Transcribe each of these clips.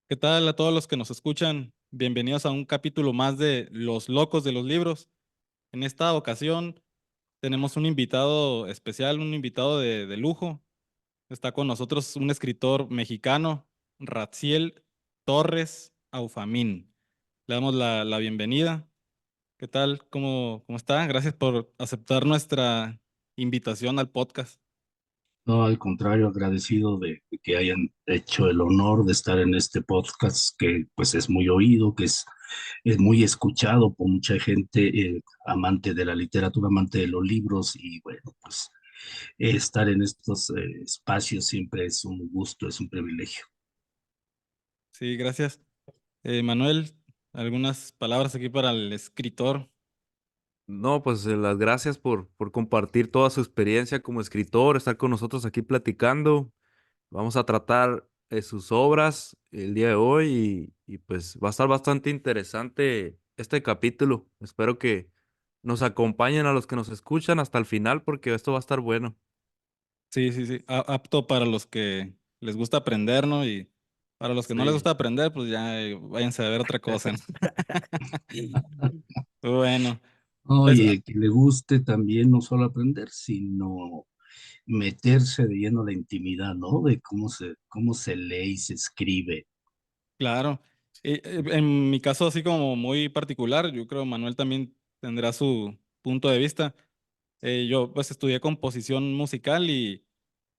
¿Qué tal a todos los que nos escuchan? Bienvenidos a un capítulo más de Los Locos de los Libros. En esta ocasión tenemos un invitado especial, un invitado de lujo. Está con nosotros un escritor mexicano, Raziel Torres Aufamín. Le damos la bienvenida. ¿Qué tal? ¿Cómo está? Gracias por aceptar nuestra invitación al podcast. No, al contrario, agradecido de que hayan hecho el honor de estar en este podcast que pues es muy oído, es muy escuchado por mucha gente, amante de la literatura, amante de los libros y bueno, pues estar en estos espacios siempre es un gusto, es un privilegio. Sí, gracias. Manuel, algunas palabras aquí para el escritor. No, pues las gracias por compartir toda su experiencia como escritor, estar con nosotros aquí platicando. Vamos a tratar sus obras el día de hoy pues va a estar bastante interesante este capítulo. Espero que nos acompañen a los que nos escuchan hasta el final porque esto va a estar bueno. Sí, sí, sí. Apto para los que les gusta aprender, ¿no? Y para los que no les Sí. gusta aprender, pues ya váyanse a ver otra cosa, ¿no? Bueno, pues Oye, que le guste también no solo aprender, sino meterse de lleno a la intimidad, ¿no? De cómo se lee y se escribe. claro. En mi caso, así como muy particular, yo creo Manuel también tendrá su punto de vista. Yo pues estudié composición musical y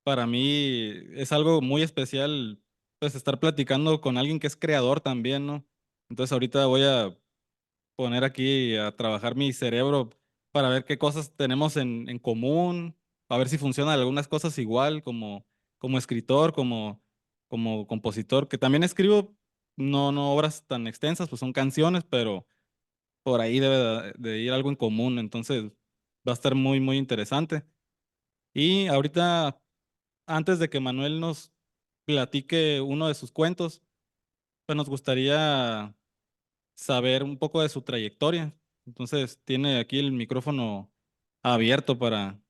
para mí es algo muy especial pues estar platicando con alguien que es creador también, ¿no? Entonces ahorita voy a poner aquí a trabajar mi cerebro para ver qué cosas tenemos en común, a ver si funcionan algunas cosas igual como escritor, como compositor, que también escribo no obras tan extensas, pues son canciones, pero por ahí debe de ir algo en común, entonces va a estar muy interesante. Y ahorita, antes de que Manuel nos platique uno de sus cuentos, pues nos gustaría saber un poco de su trayectoria. Entonces, tiene aquí el micrófono abierto para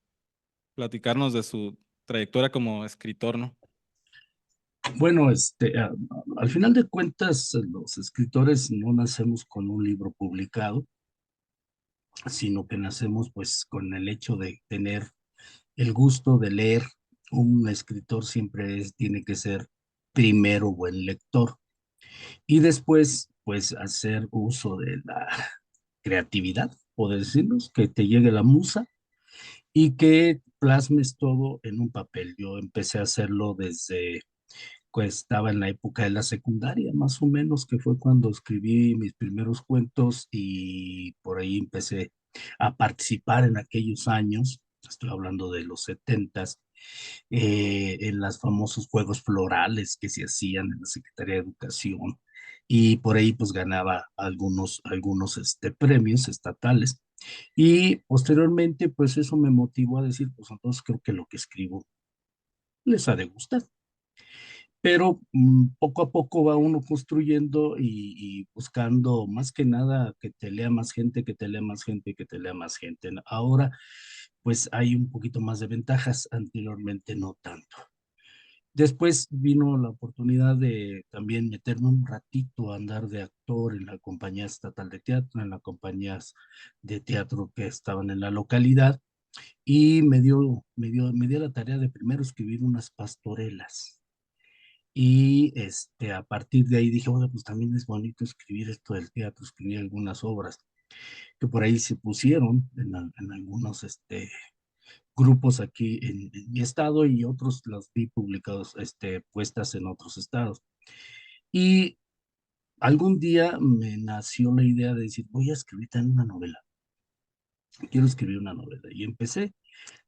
platicarnos de su trayectoria como escritor, ¿no? Bueno, al final de cuentas, los escritores no nacemos con un libro publicado, sino que nacemos pues con el hecho de tener el gusto de leer. Un escritor siempre tiene que ser primero buen lector y después pues hacer uso de la creatividad, por decirnos, que te llegue la musa y que plasmes todo en un papel. Yo empecé a hacerlo desde pues estaba en la época de la secundaria, más o menos, que fue cuando escribí mis primeros cuentos y por ahí empecé a participar en aquellos años, estoy hablando de los setentas, en los famosos juegos florales que se hacían en la Secretaría de Educación y por ahí pues ganaba algunos premios estatales y posteriormente pues eso me motivó a decir pues entonces creo que lo que escribo les ha de gustar, pero poco a poco va uno construyendo y buscando más que nada que te lea más gente, que te lea más gente, que te lea más gente. Ahora, pues hay un poquito más de ventajas, anteriormente no tanto. Después vino la oportunidad de también meterme un ratito a andar de actor en la compañía estatal de teatro, en las compañías de teatro que estaban en la localidad, y me dio la tarea de primero escribir unas pastorelas y a partir de ahí dije, bueno, pues también es bonito escribir esto del teatro, escribir algunas obras que por ahí se pusieron en algunos grupos aquí en mi estado y otros las vi publicados, puestas en otros estados. Y algún día me nació la idea de decir, voy a escribir también una novela, quiero escribir una novela. Y empecé,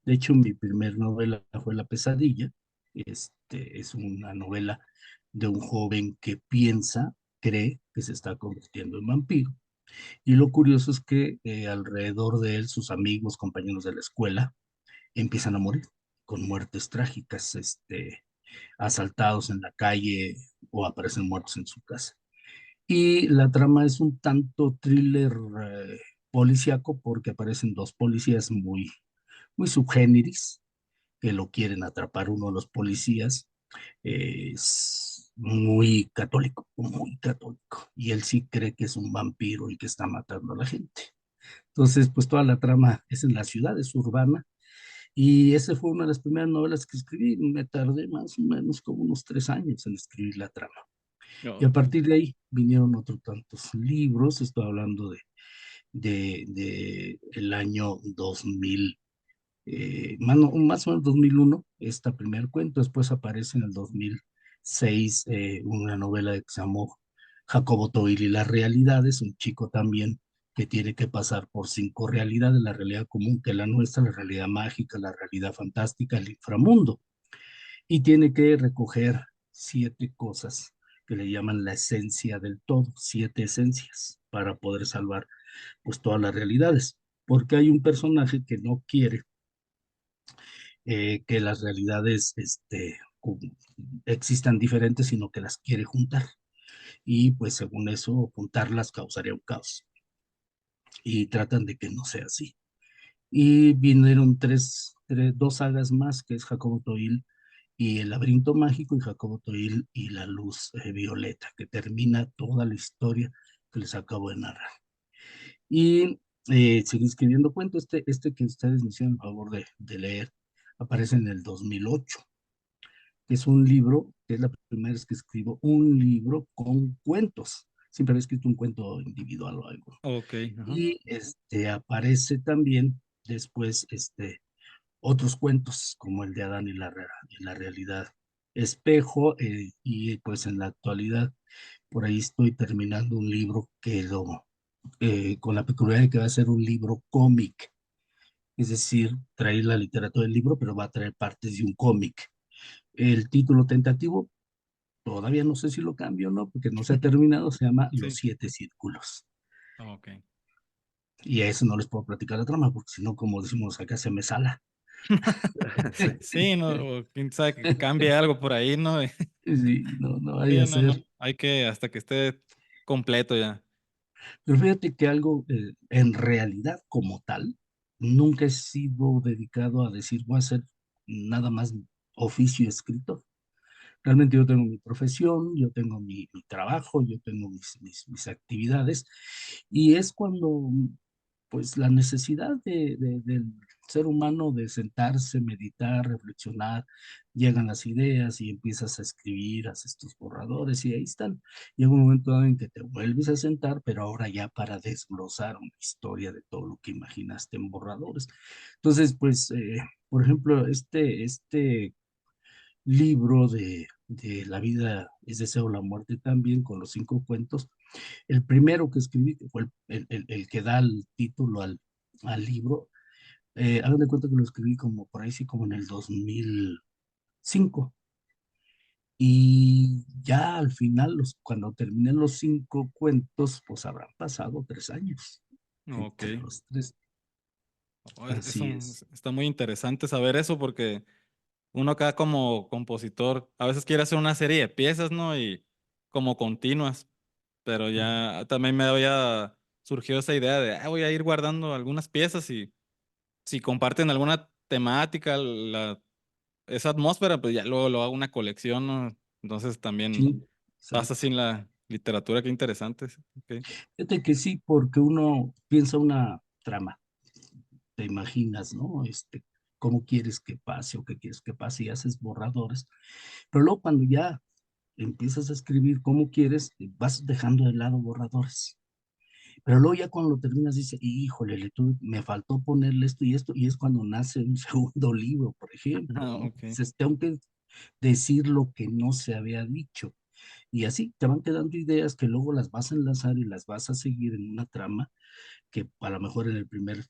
de hecho, mi primer novela fue La Pesadilla. Es una novela de un joven que piensa, cree que se está convirtiendo en vampiro. Y lo curioso es que alrededor de él, sus amigos, compañeros de la escuela, empiezan a morir con muertes trágicas, asaltados en la calle o aparecen muertos en su casa. Y la trama es un tanto thriller policíaco porque aparecen dos policías muy subgéneris que lo quieren atrapar. Uno de los policías muy católico, muy católico. Y él sí cree que es un vampiro y que está matando a la gente. Entonces, pues toda la trama es en la ciudad, es urbana. Y esa fue una de las primeras novelas que escribí. Me tardé más o menos como unos 3 años en escribir la trama. Y a Ok. partir de ahí vinieron otros tantos libros. Estoy hablando de el año 2000, más o menos 2001, esta primer cuento. Después aparece en el 2006 una novela que se llamó Jacobo Toil y las realidades, un chico también que tiene que pasar por 5 realidades: la realidad común, que es la nuestra, la realidad mágica, la realidad fantástica, el inframundo, y tiene que recoger 7 cosas que le llaman la esencia del todo, 7 esencias para poder salvar pues todas las realidades, porque hay un personaje que no quiere que las realidades existan diferentes, sino que las quiere juntar. Y pues según eso, juntarlas causaría un caos. Y tratan de que no sea así. Y vinieron dos sagas más, que es Jacobo Toil y El laberinto mágico, y Jacobo Toil y La luz violeta, que termina toda la historia que les acabo de narrar. Y seguí escribiendo cuentos. Este que ustedes me hicieron el favor de leer aparece en el 2008, que es un libro, que es la primera vez que escribo un libro con cuentos. Siempre había escrito un cuento individual o algo. Ok, ajá. Y aparece también después otros cuentos, como el de Adán y la realidad espejo, y pues en la actualidad, por ahí estoy terminando un libro con la peculiaridad de que va a ser un libro cómic, es decir, traer la literatura del libro, pero va a traer partes de un cómic. El título tentativo, todavía no sé si lo cambio o no, porque no se ha terminado, se llama Los Sí. 7 círculos. Ok. Y a eso no les puedo platicar la trama, porque si no, como decimos acá, se me sala. Sí. Sí, no, o quién sabe que cambie algo por ahí, ¿no? Sí, no, no vaya Sí, a no, no. ser. Hay que, hasta que esté completo ya. Pero fíjate que algo, en realidad como tal, nunca he sido dedicado a decir, voy a hacer nada más oficio escritor. Realmente yo tengo mi profesión, yo tengo mi trabajo, yo tengo mis actividades, y es cuando pues la necesidad del ser humano de sentarse, meditar, reflexionar, llegan las ideas y empiezas a escribir, haces tus borradores y ahí están. Llega un momento dado en que te vuelves a sentar, pero ahora ya para desglosar una historia de todo lo que imaginaste en borradores. Entonces, pues, por ejemplo, este libro de La vida es deseo, la muerte también, con los 5 cuentos, el primero que escribí, que fue el que da el título al libro, hagan de cuenta que lo escribí como por ahí, sí, como en el 2005. Y ya al final, cuando terminé los 5 cuentos, pues habrán pasado 3 años Ok. entre los tres. Oh, Así es. está muy interesante saber eso porque uno acá como compositor a veces quiere hacer una serie de piezas, ¿no? Y como continuas, pero ya también me había surgido esa idea de, voy a ir guardando algunas piezas y si comparten alguna temática, esa atmósfera, pues ya luego lo hago una colección, ¿no? Entonces también Sí, pasa exacto. sin la literatura, qué interesante. Ok. Fíjate que sí, porque uno piensa una trama, te imaginas, ¿no? Cómo quieres que pase o qué quieres que pase y haces borradores. Pero luego cuando ya empiezas a escribir cómo quieres, vas dejando de lado borradores. Pero luego ya cuando lo terminas dices, híjole, me faltó ponerle esto y esto, y es cuando nace un segundo libro, por ejemplo, Ah, ¿no? ok. Dices, tengo que decir lo que no se había dicho. Y así te van quedando ideas que luego las vas a enlazar y las vas a seguir en una trama que a lo mejor en el primer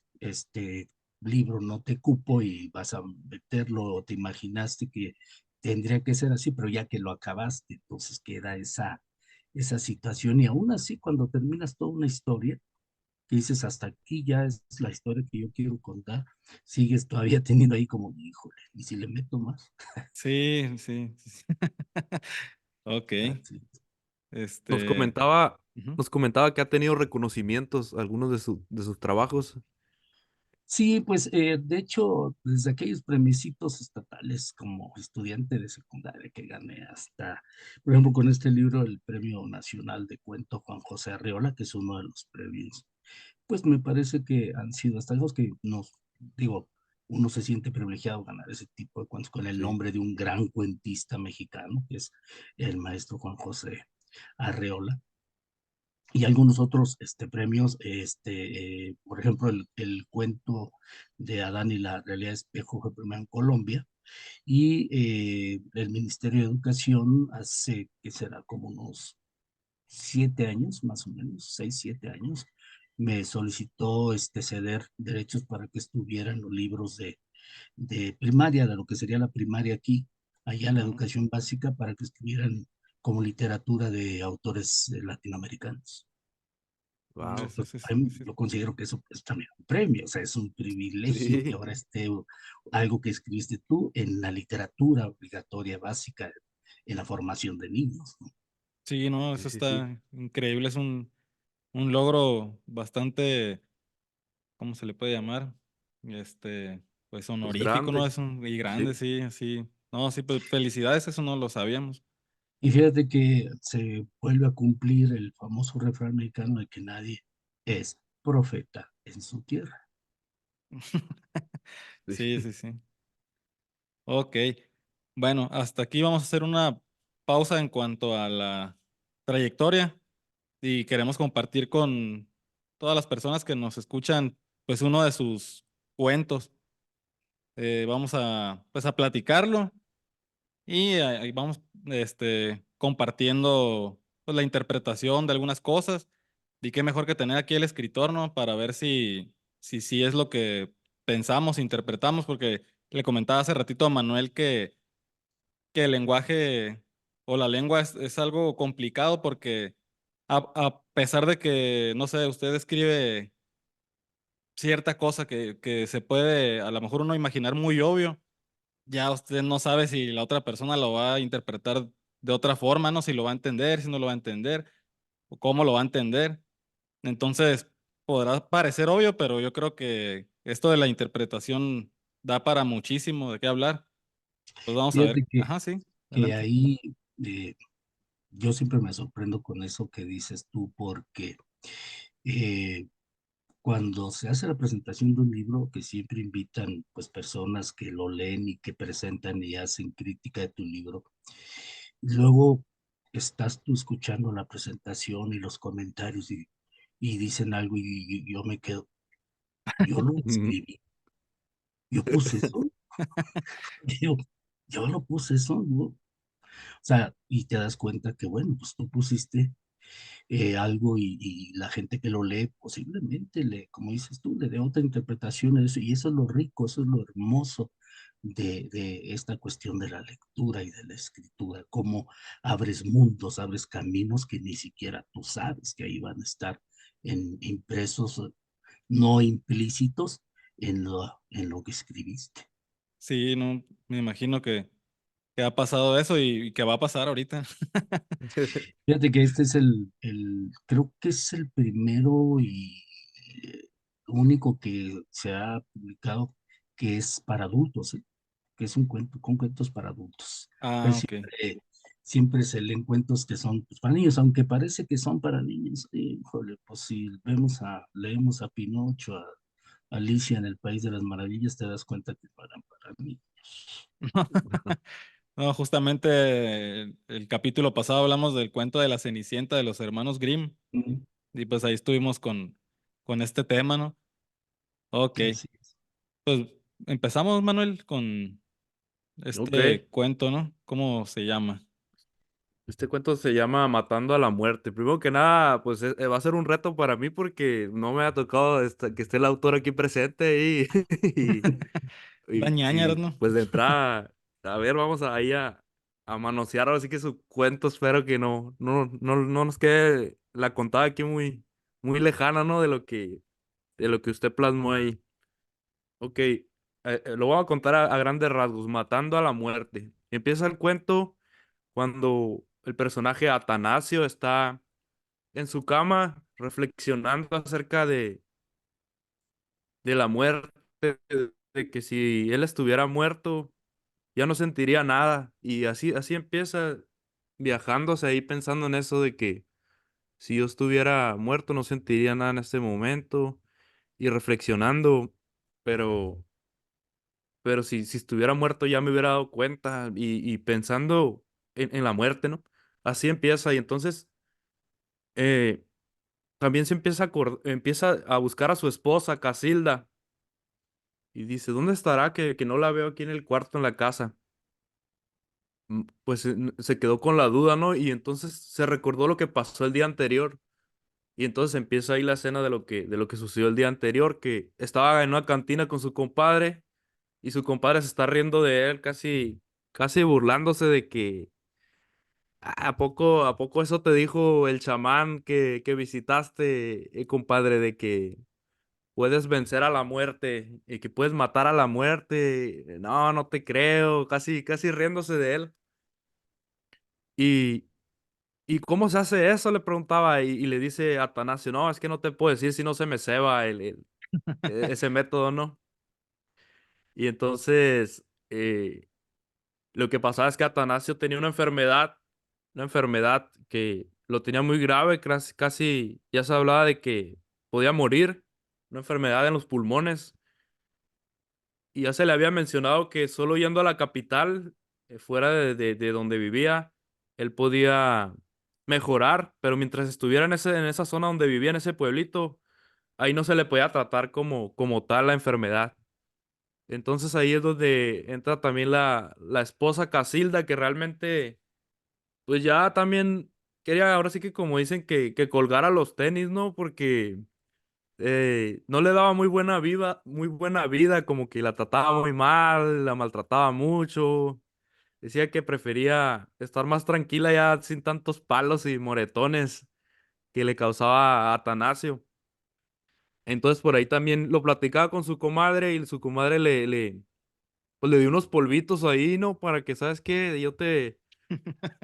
libro no te cupo y vas a meterlo o te imaginaste que tendría que ser así, pero ya que lo acabaste, entonces queda esa situación. Y aún así, cuando terminas toda una historia, que dices, hasta aquí ya es la historia que yo quiero contar, sigues todavía teniendo ahí como, híjole, y si le meto más. Sí, sí, sí. Ok. Así. Nos Este. comentaba, Ujú. nos comentaba que ha tenido reconocimientos algunos de sus trabajos. Sí, pues de hecho, desde aquellos premiecitos estatales como estudiante de secundaria que gané hasta, por ejemplo, con este libro, el Premio Nacional de Cuento Juan José Arreola, que es uno de los premios, pues me parece que han sido hasta los que nos, digo, uno se siente privilegiado ganar ese tipo de cuentos con el Sí, nombre de un gran cuentista mexicano, que es el maestro Juan José Arreola y algunos otros premios, por ejemplo, el cuento de Adán y la realidad espejo fue primero en Colombia, y el Ministerio de Educación hace, que será como unos 7 años, más o menos, 6, 7 años, me solicitó ceder derechos para que estuvieran los libros de primaria, de lo que sería la primaria aquí, allá la Ujú. educación básica, para que estuvieran como literatura de autores latinoamericanos. wow. Eso sí, sí. Yo considero que eso es también un premio, o sea, es un privilegio que Sí, ahora esté algo que escribiste tú en la literatura obligatoria básica en la formación de niños, ¿no? Sí, no, sí, eso sí, sí. está increíble, es un logro bastante, ¿cómo se le puede llamar? Pues Pues honorífico, ¿no? grande. Es un, y grande, Sí. sí, sí. No, sí, pues felicidades, eso no lo sabíamos. Y fíjate que se vuelve a cumplir el famoso refrán mexicano de que nadie es profeta en su tierra. Sí, sí, sí. Ok. Bueno, hasta aquí vamos a hacer una pausa en cuanto a la trayectoria y queremos compartir con todas las personas que nos escuchan, pues uno de sus cuentos. Vamos a, pues a platicarlo y ahí vamos, compartiendo pues, la interpretación de algunas cosas. Y qué mejor que tener aquí el escritor, ¿no? Para ver si es lo que pensamos, interpretamos, porque le comentaba hace ratito a Manuel que el lenguaje o la lengua es algo complicado porque a pesar de que, no sé, usted escribe cierta cosa que se puede a lo mejor uno imaginar muy obvio, ya usted no sabe si la otra persona lo va a interpretar de otra forma, ¿no? Si lo va a entender, si no lo va a entender, o cómo lo va a entender. Entonces, podrá parecer obvio, pero yo creo que esto de la interpretación da para muchísimo de qué hablar. Pues vamos a ver. Fíjate Ajá, sí, que adelante. ahí eh, yo siempre me sorprendo con eso que dices tú, porque eh, cuando se hace la presentación de un libro, que siempre invitan pues personas que lo leen y que presentan y hacen crítica de tu libro, luego estás tú escuchando la presentación y los comentarios y dicen algo y yo me quedo, yo lo Ujú. escribí, yo puse eso, yo, yo lo puse eso, ¿no? O sea, y te das cuenta que bueno, pues tú pusiste algo y la gente que lo lee posiblemente le, como dices tú, le dé otra interpretación a eso. Y eso es lo rico, eso es lo hermoso de esta cuestión de la lectura y de la escritura, cómo abres mundos, abres caminos que ni siquiera tú sabes que ahí van a estar impresos, no implícitos en lo que escribiste. Sí, no, me imagino que ha pasado eso y que va a pasar ahorita. Fíjate que este es creo que es el primero y eh, único que se ha publicado que es para adultos, ¿eh? Que es un cuento con cuentos para adultos. Ah, Casi ok. siempre se leen cuentos que son pues, para niños, aunque parece que son para niños. Híjole, pues si leemos a Pinocho, a Alicia en el País de las Maravillas, te das cuenta que para niños. No, justamente el capítulo pasado hablamos del cuento de la Cenicienta de los hermanos Grimm Mm, y pues ahí estuvimos con este tema, ¿no? Ok, así es. pues empezamos, Manuel, con Ok, este cuento, ¿no? ¿Cómo se llama? este cuento se llama Matando a la Muerte. Primero que nada, pues va a ser un reto para mí porque no me ha tocado que esté el autor aquí presente y, Da ñáñaras, ¿no? pues de entrada, a ver, vamos ahí a manosear ahora sí que su cuento. Espero que no nos quede la contada aquí muy lejana, ¿no? De lo que usted plasmó ahí. Ok, lo voy a contar a grandes rasgos, Matando a la Muerte. Empieza el cuento cuando el personaje Atanasio está en su cama reflexionando acerca de la muerte de que si él estuviera muerto, ya no sentiría nada. Y así empieza viajándose ahí pensando en eso de que si yo estuviera muerto no sentiría nada en este momento y reflexionando, pero, pero si estuviera muerto ya me hubiera dado cuenta y pensando en la muerte, ¿no? Así empieza y entonces eh, también se empieza a buscar a su esposa, Casilda, y dice, ¿dónde estará que no la veo aquí en el cuarto en la casa? Pues se quedó con la duda, ¿no? Y entonces se recordó lo que pasó el día anterior. Y entonces empieza ahí la escena de lo que sucedió el día anterior, que estaba en una cantina con su compadre y su compadre se está riendo de él, casi burlándose de que, a poco eso te dijo el chamán que visitaste, compadre, de que puedes vencer a la muerte y que puedes matar a la muerte? No, no te creo, casi riéndose de él. Y, ¿Y cómo se hace eso? Le preguntaba y le dice Atanasio, no, es que no te puedo decir si no se me ceba ese método, ¿no? Y entonces lo que pasaba es que Atanasio tenía una enfermedad que lo tenía muy grave, casi ya se hablaba de que podía morir, una enfermedad en los pulmones. Y ya se le había mencionado que solo yendo a la capital, fuera de donde vivía, él podía mejorar, pero mientras estuviera en esa zona donde vivía, en ese pueblito, ahí no se le podía tratar como tal la enfermedad. Entonces ahí es donde entra también la esposa Casilda, que realmente, pues ya también quería, ahora sí que como dicen, que colgara los tenis, ¿no? Porque no le daba muy buena vida, como que la trataba muy mal, la maltrataba mucho. Decía que prefería estar más tranquila ya sin tantos palos y moretones que le causaba a Atanasio. Entonces por ahí también lo platicaba con su comadre y su comadre pues le dio unos polvitos ahí, ¿no? Para que, ¿sabes qué?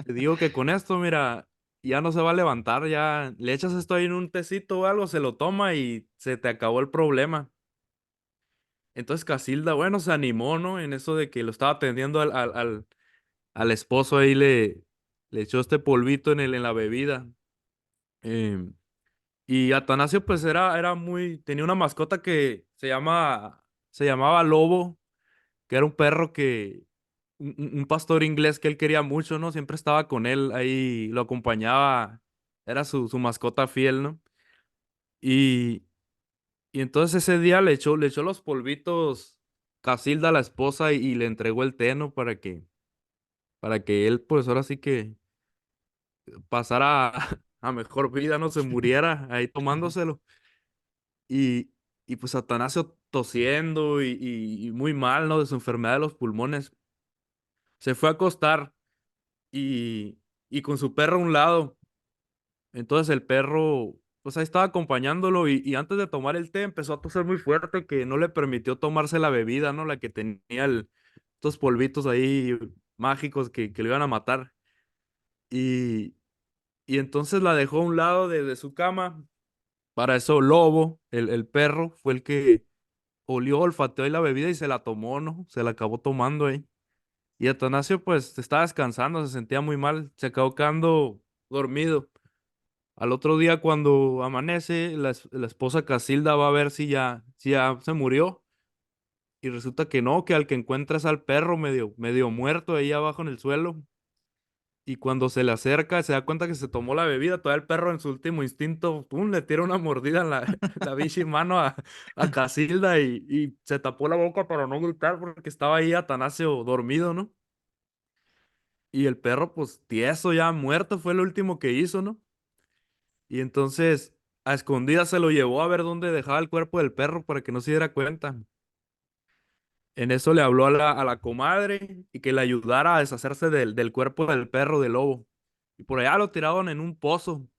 Te digo que con esto, mira, ya no se va a levantar, ya le echas esto ahí en un tecito o algo, se lo toma y se te acabó el problema. Entonces Casilda, bueno, se animó, ¿no? En eso de que lo estaba atendiendo al esposo ahí le echó este polvito en la bebida. Em, y Atanasio pues tenía una mascota que se llamaba Lobo, que era un perro un pastor inglés que él quería mucho, ¿no? Siempre estaba con él ahí, lo acompañaba, era su mascota fiel, ¿no? Y, y entonces ese día le echó los polvitos Casilda a la esposa y le entregó el té, ¿no? Para que él, pues ahora sí que pasara a mejor vida, no se muriera ahí tomándoselo. Y, y pues Atanasio tosiendo y muy mal, ¿no? De su enfermedad de los pulmones. Se fue a acostar y, y con su perro a un lado. Entonces el perro, pues ahí estaba acompañándolo y antes de tomar el té empezó a toser muy fuerte que no le permitió tomarse la bebida, ¿no? La que tenía estos polvitos ahí mágicos que le iban a matar. Y, y entonces la dejó a un lado de su cama. Para eso Lobo, el perro, fue el que olió, olfateó ahí la bebida y se la tomó, ¿no? Se la acabó tomando ahí. Y Atanasio pues estaba descansando, se sentía muy mal, se acabó quedando dormido. Al otro día cuando amanece, la esposa Casilda va a ver si ya se murió. Y resulta que no, que al que encuentra es al perro medio muerto ahí abajo en el suelo. Y cuando se le acerca, se da cuenta que se tomó la bebida. Todavía el perro en su último instinto, pum, le tira una mordida en la bichi mano a Casilda y se tapó la boca para no gritar porque estaba ahí Atanasio dormido, ¿no? Y el perro, pues tieso, ya muerto, fue lo último que hizo, ¿no? Y entonces, a escondidas se lo llevó a ver dónde dejaba el cuerpo del perro para que no se diera cuenta. En eso le habló a la comadre y que le ayudara a deshacerse del cuerpo del perro del lobo. Y por allá lo tiraron en un pozo.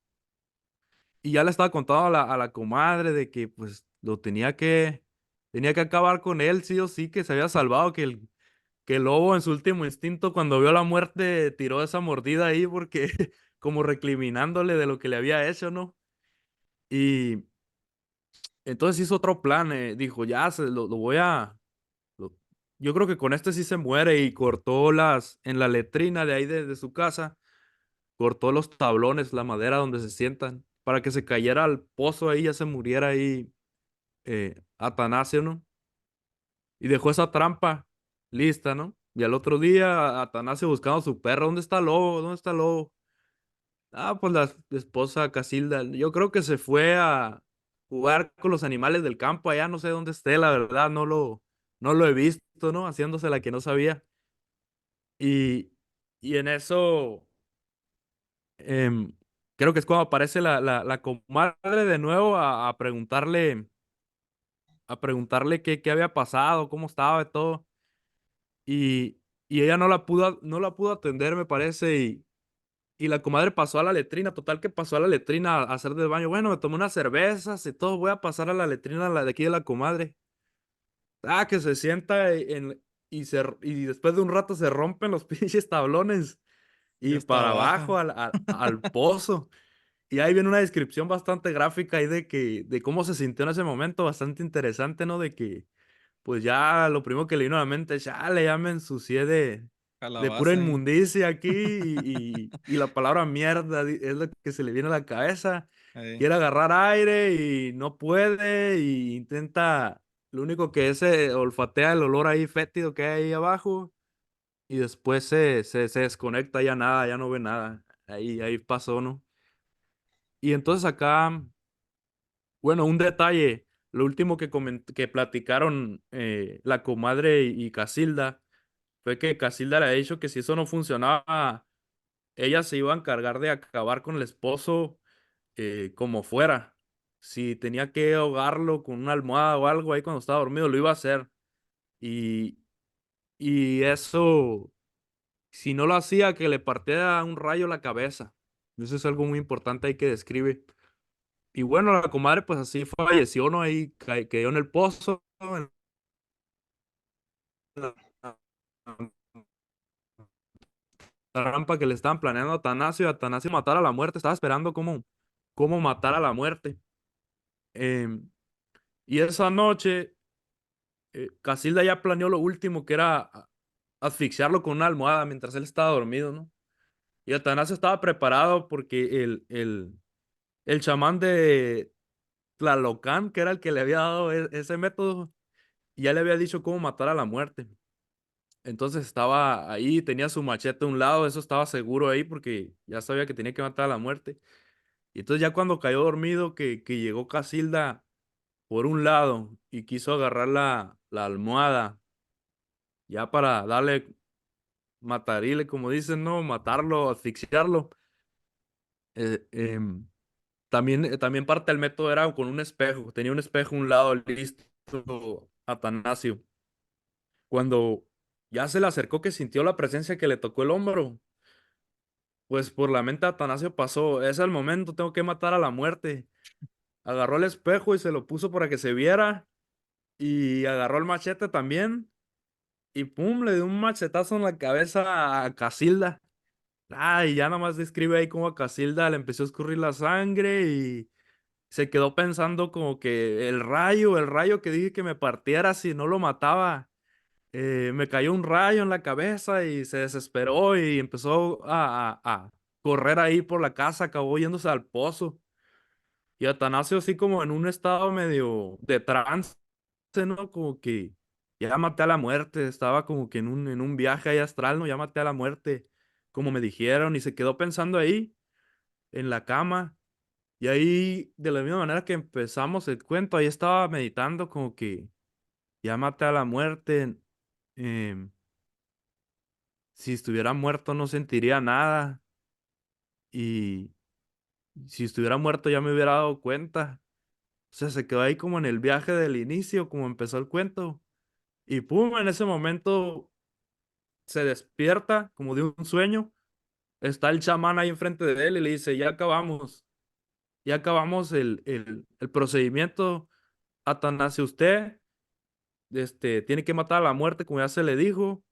Y ya le estaba contando a la comadre de que pues tenía que acabar con él, sí o sí, que se había salvado, que el lobo en su último instinto cuando vio la muerte tiró esa mordida ahí porque como recriminándole de lo que le había hecho, ¿no? Y Entonces hizo otro plan, dijo, ya lo voy lo- yo creo que con este sí se muere y cortó en la letrina de ahí de su casa, cortó los tablones, la madera donde se sientan, para que se cayera al pozo ahí, ya se muriera ahí Atanasio, ¿no? Y dejó esa trampa lista, ¿no? Y al otro día Atanasio buscando a su perro, ¿dónde está el lobo? ¿Dónde está el lobo? Ah, pues la esposa Casilda, yo creo que se fue a jugar con los animales del campo allá, no sé dónde esté, la verdad, no lo he visto, ¿no? Haciéndose la que no sabía. Y, y en eso, em, creo que es cuando aparece la comadre de nuevo a preguntarle qué había pasado, cómo estaba y todo. Y, y ella no la pudo atender, me parece, y la comadre pasó a la letrina, total que pasó a la letrina a hacer del baño. Bueno, me tomé unas cervezas y todo, voy a pasar a la letrina, la de aquí de la comadre. Ah, que se sienta y después de un rato se rompen los pinches tablones Ya y está para abajo. abajo al pozo. Y ahí viene una descripción bastante gráfica ahí de cómo se sintió en ese momento, bastante interesante, ¿no? De que, pues ya lo primero que le vino a la mente, ya me ensucié de pura Calabaza ahí. inmundicia aquí y la palabra mierda es lo que se le viene a la cabeza. Ahí. Quiere agarrar aire y no puede y intenta, lo único que es olfatea el olor ahí fétido que hay ahí abajo y después se desconecta, ya nada, ya no ve nada. Ahí pasó, ¿no? Y entonces acá, bueno, un detalle, lo último que platicaron la comadre y Casilda fue que Casilda le ha dicho que si eso no funcionaba, ella se iba a encargar de acabar con el esposo como fuera. Si tenía que ahogarlo con una almohada o algo ahí cuando estaba dormido, lo iba a hacer. Y, y eso, si no lo hacía, que le partiera un rayo la cabeza. Eso es algo muy importante ahí que describe. Y bueno, la comadre pues así falleció, ¿no? Ahí cayó en el pozo, en la trampa que le estaban planeando a Atanasio. Y Atanasio matar a la muerte, estaba esperando cómo matar a la muerte. Em, y esa noche, Casilda ya planeó lo último, que era asfixiarlo con una almohada mientras él estaba dormido, ¿no? Y Atanasio estaba preparado porque el chamán de Tlalocán, que era el que le había dado ese método, ya le había dicho cómo matar a la muerte. Entonces estaba ahí, tenía su machete a un lado, eso estaba seguro ahí porque ya sabía que tenía que matar a la muerte. Y entonces ya cuando cayó dormido, que llegó Casilda por un lado y quiso agarrar la almohada ya para darle matarile, como dicen, ¿no? Matarlo, asfixiarlo. Eh, em, también parte del método era con un espejo. Tenía un espejo a un lado listo, Atanasio. Cuando ya se le acercó que sintió la presencia que le tocó el hombro, pues por la mente de Atanasio pasó, es el momento, tengo que matar a la muerte. Agarró el espejo y se lo puso para que se viera y agarró el machete también y pum, le dio un machetazo en la cabeza a Casilda. Ah, y ya nomás describe ahí cómo a Casilda le empezó a escurrir la sangre y se quedó pensando como que el rayo que dije que me partiera si no lo mataba, me cayó un rayo en la cabeza y se desesperó y empezó a correr ahí por la casa, acabó yéndose al pozo. Y Atanasio así como en un estado medio de trance, ¿no? Como que ya maté a la muerte, estaba como que en un viaje ahí astral, ¿no? Ya maté a la muerte, como me dijeron, y se quedó pensando ahí, en la cama, y ahí, de la misma manera que empezamos el cuento, ahí estaba meditando como que ya maté a la muerte, em, si estuviera muerto no sentiría nada, y si estuviera muerto ya me hubiera dado cuenta. O sea, se quedó ahí como en el viaje del inicio, como empezó el cuento. Y pum, en ese momento se despierta como de un sueño. Está el chamán ahí enfrente de él y le dice, ya acabamos el procedimiento. Atanasio, usted tiene que matar a la muerte, como ya se le dijo,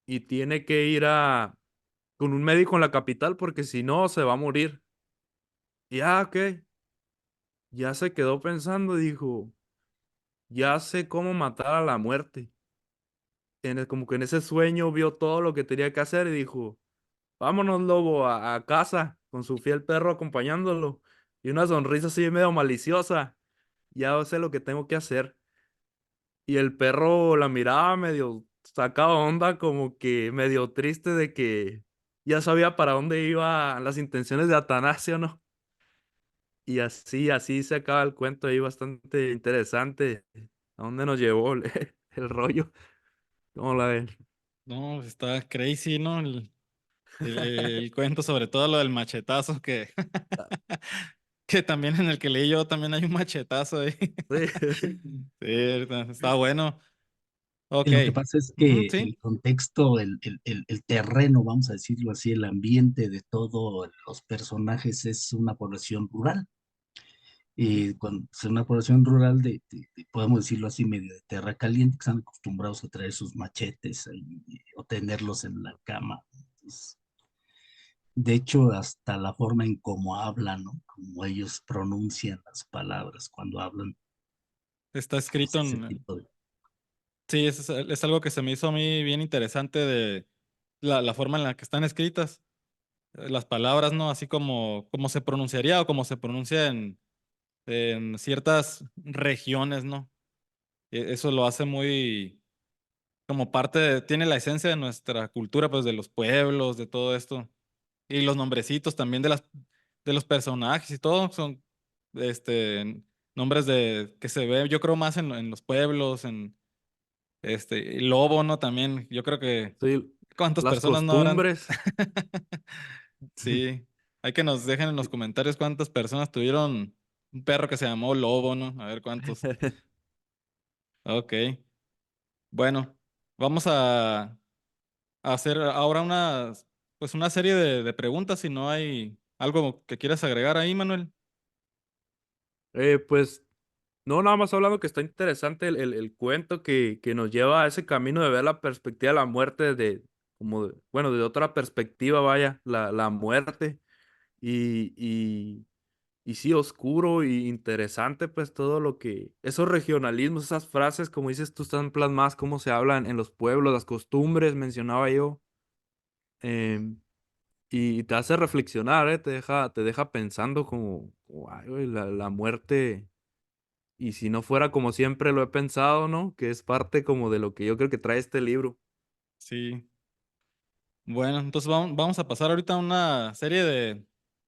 y tiene que ir con un médico en la capital porque si no se va a morir. Y ok. ya se quedó pensando, dijo, ya sé cómo matar a la muerte. Como que en ese sueño vio todo lo que tenía que hacer y dijo, vámonos, lobo, a casa, con su fiel perro acompañándolo. Y una sonrisa así medio maliciosa. Ya sé lo que tengo que hacer. Y el perro la miraba medio sacado onda, como que medio triste de que ya sabía para dónde iban las intenciones de Atanasio, ¿no? Y así se acaba el cuento ahí, bastante interesante. ¿A dónde nos llevó el rollo? ¿Cómo la ven? No, está crazy, ¿no? El cuento, sobre todo lo del machetazo que, que también en el que leí yo también hay un machetazo ahí. Sí. Sí, está bueno. Ok. Lo que pasa es Ujú, que sí, el contexto, el terreno, vamos a decirlo así, el ambiente de todos los personajes es una población rural. Y cuando es una población rural podemos decirlo así, medio de tierra caliente, que están acostumbrados a traer sus machetes o tenerlos en la cama. Entonces, de hecho, hasta la forma en cómo hablan, ¿no? Como ellos pronuncian las palabras cuando hablan, está pues escrito ese en... tipo de... Sí, es algo que se me hizo a mí bien interesante de la forma en la que están escritas. Las palabras, ¿no? Así como se pronunciaría o como se pronuncia en ciertas regiones, ¿no? Eso lo hace muy como tiene la esencia de nuestra cultura, pues de los pueblos, de todo esto. Y los nombrecitos también de los personajes y todo son nombres que se ve, yo creo, más en los pueblos, el lobo, ¿no? También, yo creo que Sí, ¿cuántas las personas no habrán? costumbres. Sí, hay que nos dejen en los comentarios cuántas personas tuvieron un perro que se llamó lobo, ¿no? A ver cuántos. Ok, bueno, vamos a hacer ahora pues una serie de preguntas si no hay algo que quieras agregar ahí, Manuel. Pues no, nada más hablando que está interesante el cuento que nos lleva a ese camino de ver la perspectiva de la muerte bueno, de otra perspectiva, vaya, la muerte. Y, y, y sí, oscuro y interesante, pues todo esos regionalismos, esas frases, como dices tú, están plasmadas, cómo se hablan en los pueblos, las costumbres, mencionaba yo. em, y te hace reflexionar, te deja pensando como, ay, güey, la muerte. Y si no fuera como siempre lo he pensado, ¿no? Que es parte como de lo que yo creo que trae este libro. Sí, bueno, entonces vamos a pasar ahorita a una serie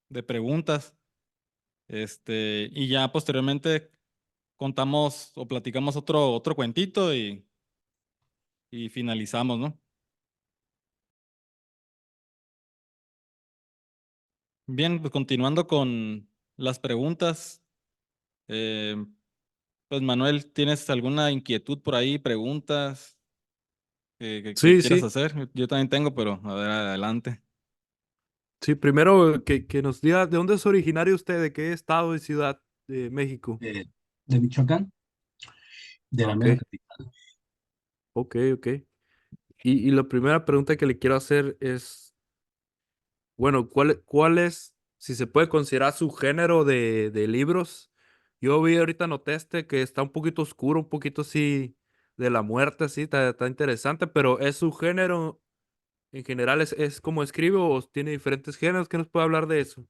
de preguntas, y ya posteriormente contamos o platicamos otro cuentito y finalizamos, ¿no? Bien, pues continuando con las preguntas, eh, pues Manuel, ¿tienes alguna inquietud por ahí, preguntas que Sí, quieras sí, hacer? Yo también tengo, pero a ver, adelante. sí. Primero que nos diga de dónde es originario usted, de qué estado y ciudad de México. de Michoacán, de Ah, la ok, mera capital. ok. Y la primera pregunta que le quiero hacer es, bueno, ¿cuál es, si se puede considerar su género de libros? Yo vi ahorita, noté que está un poquito oscuro, un poquito así de la muerte, sí, está interesante, pero ¿es su género en general, es como escribe o tiene diferentes géneros? ¿Qué nos puede hablar de eso?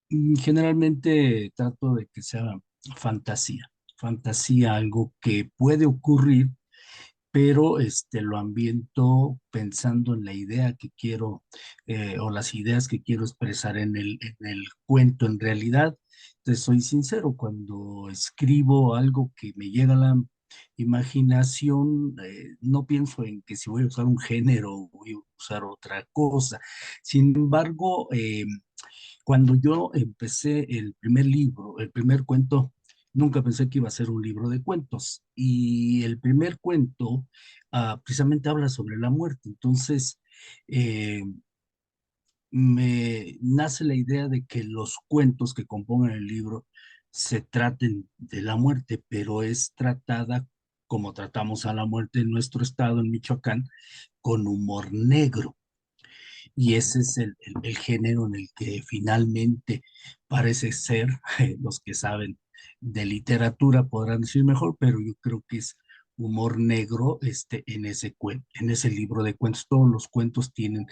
Generalmente trato de que sea fantasía, fantasía, algo que puede ocurrir, pero lo ambiento pensando en la idea que quiero o las ideas que quiero expresar en el cuento. En realidad, te soy sincero, cuando escribo algo que me llega a la imaginación, no pienso en que si voy a usar un género o voy a usar otra cosa. Sin embargo, cuando yo empecé el primer libro, el primer cuento, nunca pensé que iba a ser un libro de cuentos. Y el primer cuento precisamente habla sobre la muerte. Entonces, eh, me nace la idea de que los cuentos que compongan el libro se traten de la muerte, pero es tratada como tratamos a la muerte en nuestro estado, en Michoacán, con humor negro. Y ese es el género en el que finalmente parece ser, los que saben de literatura podrán decir mejor, pero yo creo que es humor negro en ese libro de cuentos. Todos los cuentos tienen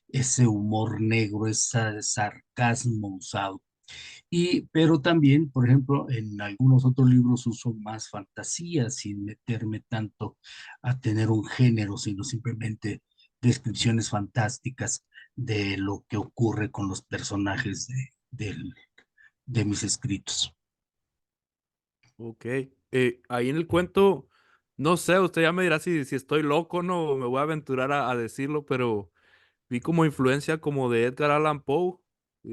ese humor negro, ese sarcasmo usado. Pero también, por ejemplo, en algunos otros libros uso más fantasía sin meterme tanto a tener un género, sino simplemente descripciones fantásticas de lo que ocurre con los personajes de mis escritos. Ok. Ahí en el cuento, no sé, usted ya me dirá si estoy loco, no me voy a aventurar a decirlo, pero vi como influencia como de Edgar Allan Poe.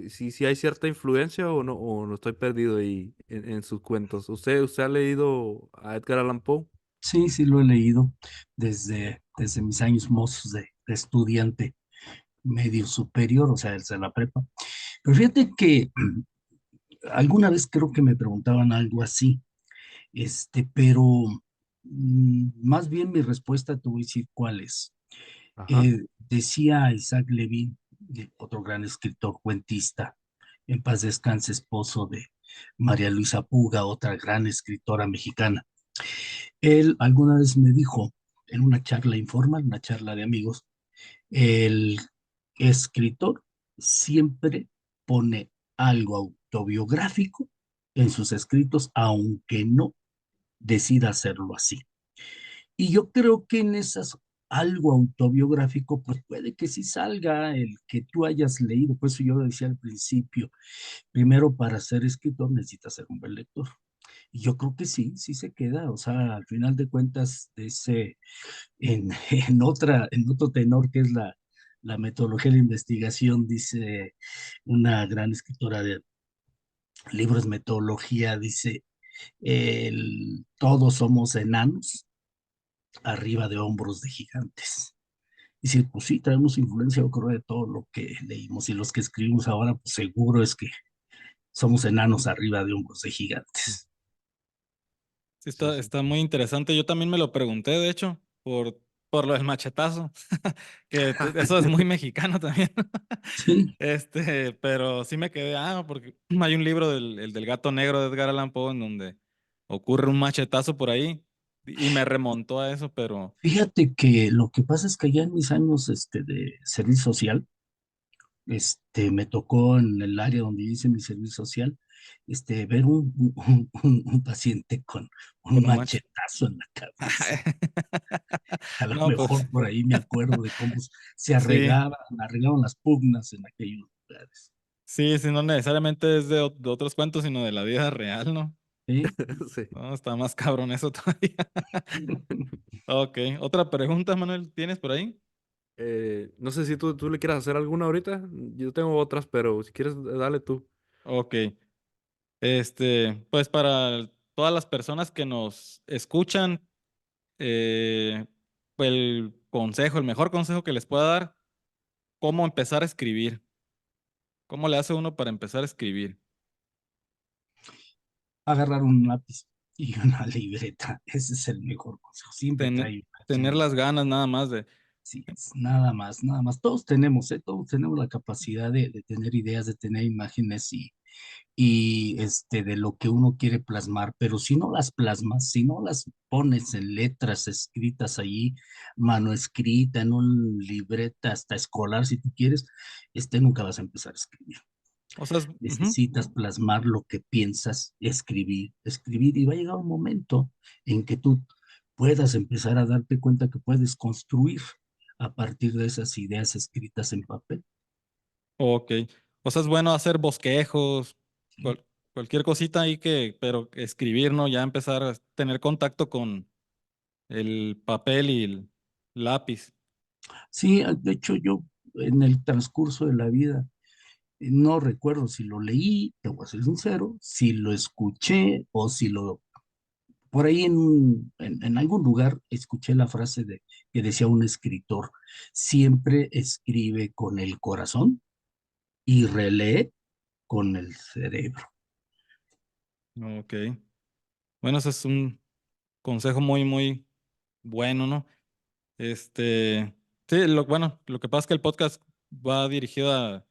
Si hay cierta influencia o no estoy perdido ahí en sus cuentos. ¿Usted ha leído a Edgar Allan Poe? Sí, sí lo he leído desde mis años mozos de estudiante medio superior, o sea, desde la prepa. Pero fíjate que alguna vez creo que me preguntaban algo así, pero más bien mi respuesta te voy a decir cuál es. Ajá. Decía Isaac Levin, otro gran escritor cuentista, en paz descanse, esposo de María Luisa Puga, otra gran escritora mexicana. Él alguna vez me dijo en una charla informal, una charla de amigos, el escritor siempre pone algo autobiográfico en sus escritos, aunque no decida hacerlo así. Y yo creo que en esas algo autobiográfico, pues puede que sí salga el que tú hayas leído. Por eso yo lo decía al principio, primero para ser escritor necesitas ser un buen lector. Y yo creo que sí, sí se queda. O sea, al final de cuentas, en otro tenor que es la metodología de la investigación, dice una gran escritora de libros metodología, dice, todos somos enanos arriba de hombros de gigantes. Y si pues sí, traemos influencia, yo creo, de todo lo que leímos y los que escribimos ahora, pues seguro es que somos enanos arriba de hombros de gigantes. Sí, Sí, sí. está muy interesante. Yo también me lo pregunté, de hecho, por lo del machetazo, que eso es muy mexicano también. Sí, Pero sí me quedé, porque hay un libro el del gato negro de Edgar Allan Poe en donde ocurre un machetazo por ahí y me remontó a eso, pero fíjate que lo que pasa es que ya en mis años de servicio social, me tocó en el área donde hice mi servicio social, ver un paciente con un con un macho. machetazo en la cabeza. A lo No, pues mejor por ahí me acuerdo de cómo se sí, arreglaban las pugnas en aquellos lugares. sí, sí, no necesariamente es de otros cuentos, sino de la vida real, ¿no? ¿Sí? Sí. No, está más cabrón eso todavía. Ok, otra pregunta, Manuel, ¿tienes por ahí? No sé si tú le quieras hacer alguna ahorita. Yo tengo otras, pero si quieres, dale tú. Ok, pues para todas las personas que nos escuchan, eh, el consejo, el mejor consejo que les pueda dar, ¿cómo empezar a escribir? ¿Cómo le hace uno para empezar a escribir? Agarrar un lápiz y una libreta. Ese es el mejor consejo. Siempre trae Tener una las libreta. ganas nada más de... Sí, es nada más, nada más. Todos tenemos, ¿eh? Todos tenemos la capacidad de tener ideas, de tener imágenes y de lo que uno quiere plasmar, pero si no las plasmas, si no las pones en letras escritas allí, mano escrita, en un libreta hasta escolar, si tú quieres, nunca vas a empezar a escribir. O sea, ujú. Necesitas plasmar lo que piensas, escribir, escribir, y va a llegar un momento en que tú puedas empezar a darte cuenta que puedes construir a partir de esas ideas escritas en papel. Ok. O sea, es bueno hacer bosquejos, ¿Sí? cual- cualquier cosita ahí pero escribir, ¿no? Ya empezar a tener contacto con el papel y el lápiz. Sí, de hecho yo en el transcurso de la vida no recuerdo si lo leí, te voy a ser sincero, si lo escuché o si lo... Por ahí en algún lugar escuché la frase que decía un escritor, siempre escribe con el corazón y relee con el cerebro. Ok. Bueno, ese es un consejo muy, muy bueno, ¿no? Sí, bueno, lo que pasa es que el podcast va dirigido a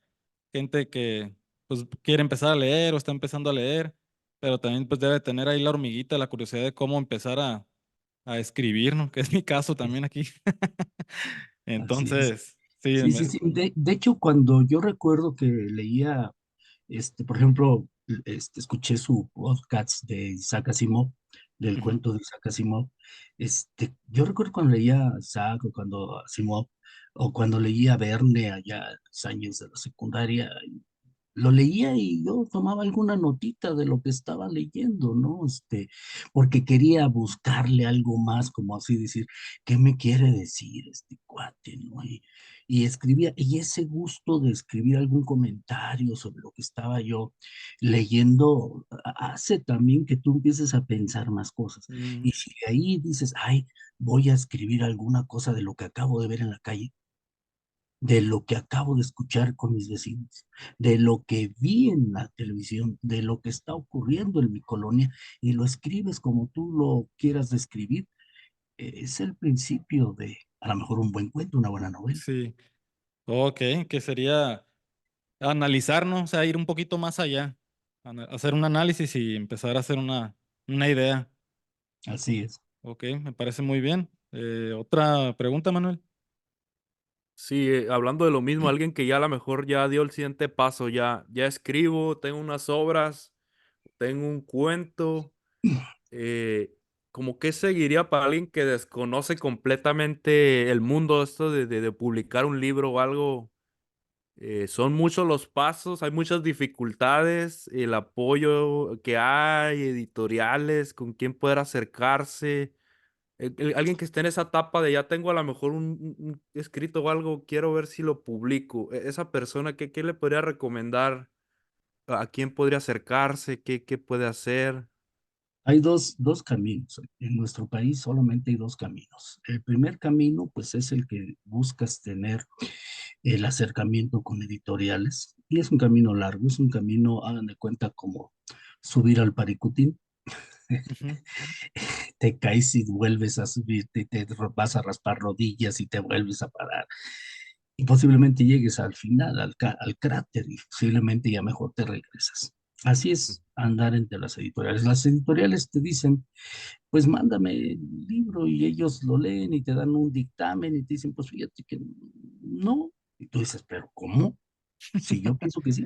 gente que pues quiere empezar a leer o está empezando a leer. pero también pues debe tener ahí la hormiguita, la curiosidad de cómo empezar a escribir, ¿no? Que es mi caso también aquí. Así es. Entonces, sí, Sí, sí, sí. De hecho, cuando yo recuerdo que leía, por ejemplo, escuché su podcast de Isaac Asimov, del ujú, cuento de Isaac Asimov. Yo recuerdo cuando leía Isaac o cuando Asimov, o cuando leía Verne allá en los años de la secundaria, lo leía y yo tomaba alguna notita de lo que estaba leyendo, ¿no? Porque quería buscarle algo más, como así decir, ¿qué me quiere decir este cuate, ¿no? Y escribía, y ese gusto de escribir algún comentario sobre lo que estaba yo leyendo hace también que tú empieces a pensar más cosas. mm, Y si de ahí dices, ay, voy a escribir alguna cosa de lo que acabo de ver en la calle, de lo que acabo de escuchar con mis vecinos, de lo que vi en la televisión, de lo que está ocurriendo en mi colonia, y lo escribes como tú lo quieras describir, es el principio de a lo mejor un buen cuento, una buena novela. sí, ok, que sería analizar, ¿no? O sea, ir un poquito más allá, hacer un análisis y empezar a hacer una idea. Así es. Ok, me parece muy bien. Otra pregunta, Manuel. Sí, hablando de lo mismo, alguien que ya a lo mejor ya dio el siguiente paso, ya escribo, tengo unas obras, tengo un cuento, eh, como que seguiría para alguien que desconoce completamente el mundo esto de publicar un libro o algo. Son muchos los pasos, hay muchas dificultades, el apoyo que hay, editoriales, con quién poder acercarse. Alguien que esté en esa etapa de ya tengo a lo mejor un escrito o algo, quiero ver si lo publico. Esa persona, ¿qué le podría recomendar? ¿A quién podría acercarse? ¿Qué puede hacer? Hay dos caminos. En nuestro país solamente hay dos caminos. El primer camino, pues, es el que buscas tener el acercamiento con editoriales. Y es un camino largo, es un camino, hagan de cuenta, como subir al Paricutín. Ujú, Te caes y vuelves a subir, te vas a raspar rodillas y te vuelves a parar. Y posiblemente llegues al final, al cráter, y posiblemente ya mejor te regresas. Así es andar entre las editoriales. Las editoriales te dicen, pues mándame el libro, y ellos lo leen y te dan un dictamen y te dicen, pues fíjate que no. Y tú dices, pero ¿cómo? Si yo pienso que sí.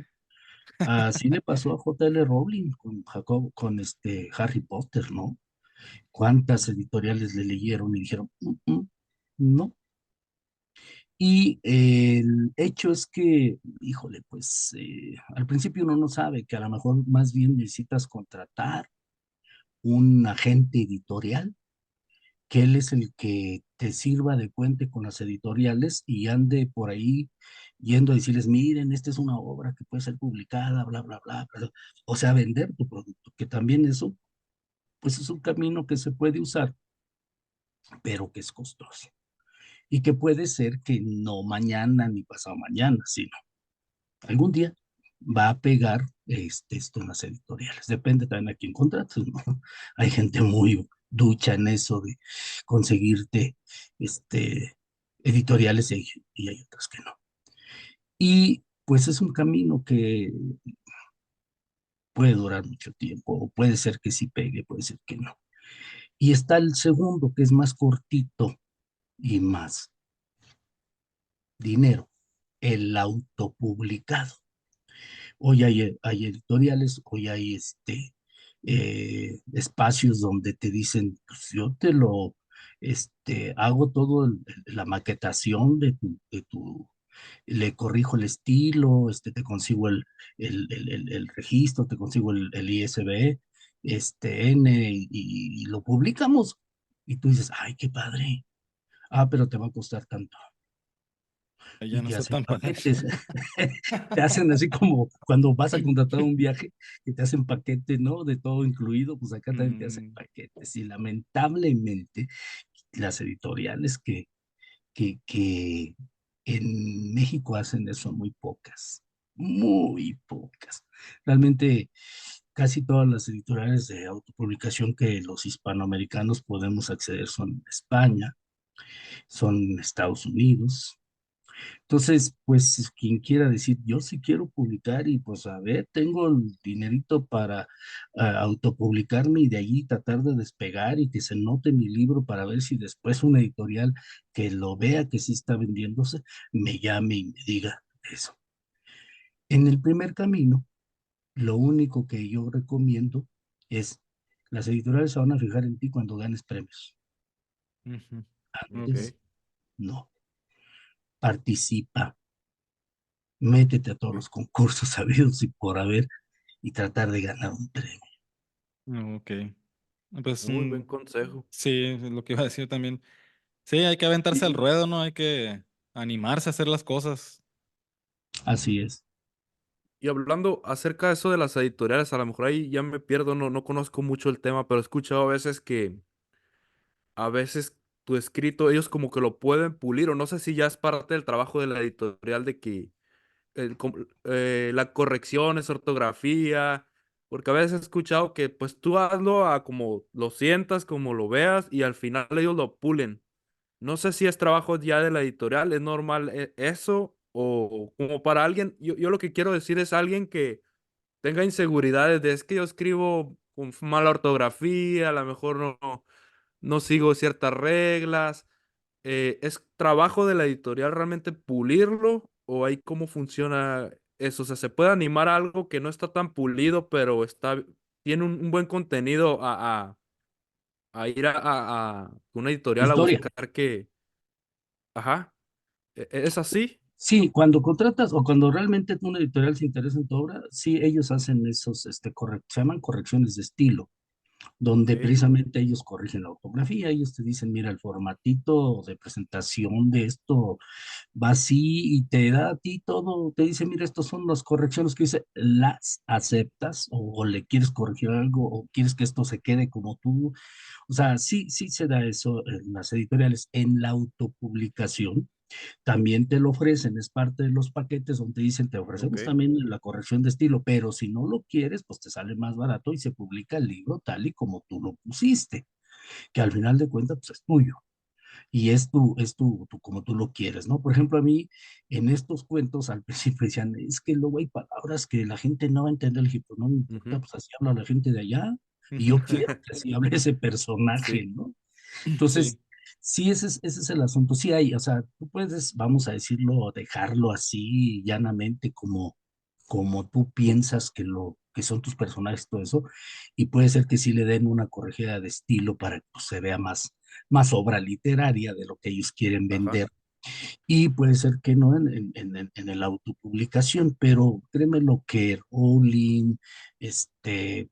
Así le pasó a J.L. Rowling con Jacob, con Harry Potter, ¿no? ¿Cuántas editoriales le leyeron y dijeron, no? Y el hecho es que, híjole, pues al principio uno no sabe que a lo mejor más bien necesitas contratar un agente editorial, que él es el que te sirva de puente con las editoriales y ande por ahí yendo a decirles, miren, esta es una obra que puede ser publicada, bla, bla, bla, bla. O sea, vender tu producto, que también eso, pues es un camino que se puede usar, pero que es costoso. Y que puede ser que no mañana ni pasado mañana, sino algún día va a pegar esto en las editoriales. Depende también a quién contrates, ¿no? Hay gente muy ducha en eso de conseguirte editoriales, y hay otras que no. Y pues es un camino que puede durar mucho tiempo, o puede ser que sí pegue, puede ser que no. Y está el segundo, que es más cortito y más dinero, el autopublicado. Hoy hay editoriales, hoy hay espacios donde te dicen, pues yo te lo hago todo la maquetación le corrijo el estilo, te consigo el registro, te consigo el ISB, N, y lo publicamos. Y tú dices, ay, qué padre. Pero te va a costar tanto. ya Y no te está hacen tan padre. paquetes. Te hacen así como cuando vas a contratar un viaje, que te hacen paquete, ¿no? De todo incluido, pues acá también te hacen Mm, paquetes. Y lamentablemente las editoriales que en México hacen eso son muy pocas, muy pocas. Realmente casi todas las editoriales de autopublicación que los hispanoamericanos podemos acceder son en España, son en Estados Unidos, Entonces, pues quien quiera decir, yo sí quiero publicar y pues a ver, tengo el dinerito para autopublicarme y de allí tratar de despegar y que se note mi libro para ver si después una editorial que lo vea que sí está vendiéndose, me llame y me diga eso. En el primer camino, lo único que yo recomiendo es, las editoriales se van a fijar en ti cuando ganes premios. Ujú. Ok. Antes, no. Participa, métete a todos los concursos habidos y por haber y tratar de ganar un premio. Ok. Pues Muy buen consejo. sí, es lo que iba a decir también. Sí, hay que aventarse al Sí, ruedo, ¿no? Hay que animarse a hacer las cosas. así es. Y hablando acerca de eso de las editoriales, a lo mejor ahí ya me pierdo, no conozco mucho el tema, pero he escuchado a veces tu escrito, ellos como que lo pueden pulir, o no sé si ya es parte del trabajo de la editorial de que la corrección es ortografía, porque a veces he escuchado que pues tú hazlo a como lo sientas, como lo veas, y al final ellos lo pulen. No sé si es trabajo ya de la editorial, es normal eso, o como para alguien, yo lo que quiero decir es alguien que tenga inseguridades de es que yo escribo con mala ortografía, a lo mejor no sigo ciertas reglas. ¿Es trabajo de la editorial realmente pulirlo o ahí cómo funciona eso? O sea, ¿se puede animar a algo que no está tan pulido, pero tiene un buen contenido a ir a una editorial a Historia. buscar que, ajá, ¿es así? Sí, cuando contratas o cuando realmente una editorial se interesa en tu obra, sí, ellos hacen esos, se llaman correcciones de estilo, Ok, donde precisamente ellos corrigen la ortografía, ellos te dicen, mira, el formatito de presentación de esto va así y te da a ti todo, te dice, mira, estas son las correcciones que dice, las aceptas o le quieres corregir algo o quieres que esto se quede como tú. O sea, sí, sí se da eso en las editoriales. En la autopublicación también te lo ofrecen, es parte de los paquetes donde dicen, te ok, ofrecemos también la corrección de estilo, pero si no lo quieres, pues te sale más barato y se publica el libro tal y como tú lo pusiste, que al final de cuentas pues, es tuyo y como tú lo quieres, ¿no? Por ejemplo, a mí en estos cuentos al principio decían, es que luego hay palabras que la gente no va a entender, el pues no me importa, ujú, pues así habla la gente de allá y yo quiero que así hable ese personaje, sí, ¿no? Entonces, Sí. sí, ese es el asunto, sí hay, o sea, tú puedes, vamos a decirlo, dejarlo así llanamente como tú piensas que son tus personajes, todo eso, y puede ser que sí le den una corregida de estilo para que pues, se vea más obra literaria de lo que ellos quieren ajá, vender. Y puede ser que no en el autopublicación, pero créeme lo que Rowling, Stephen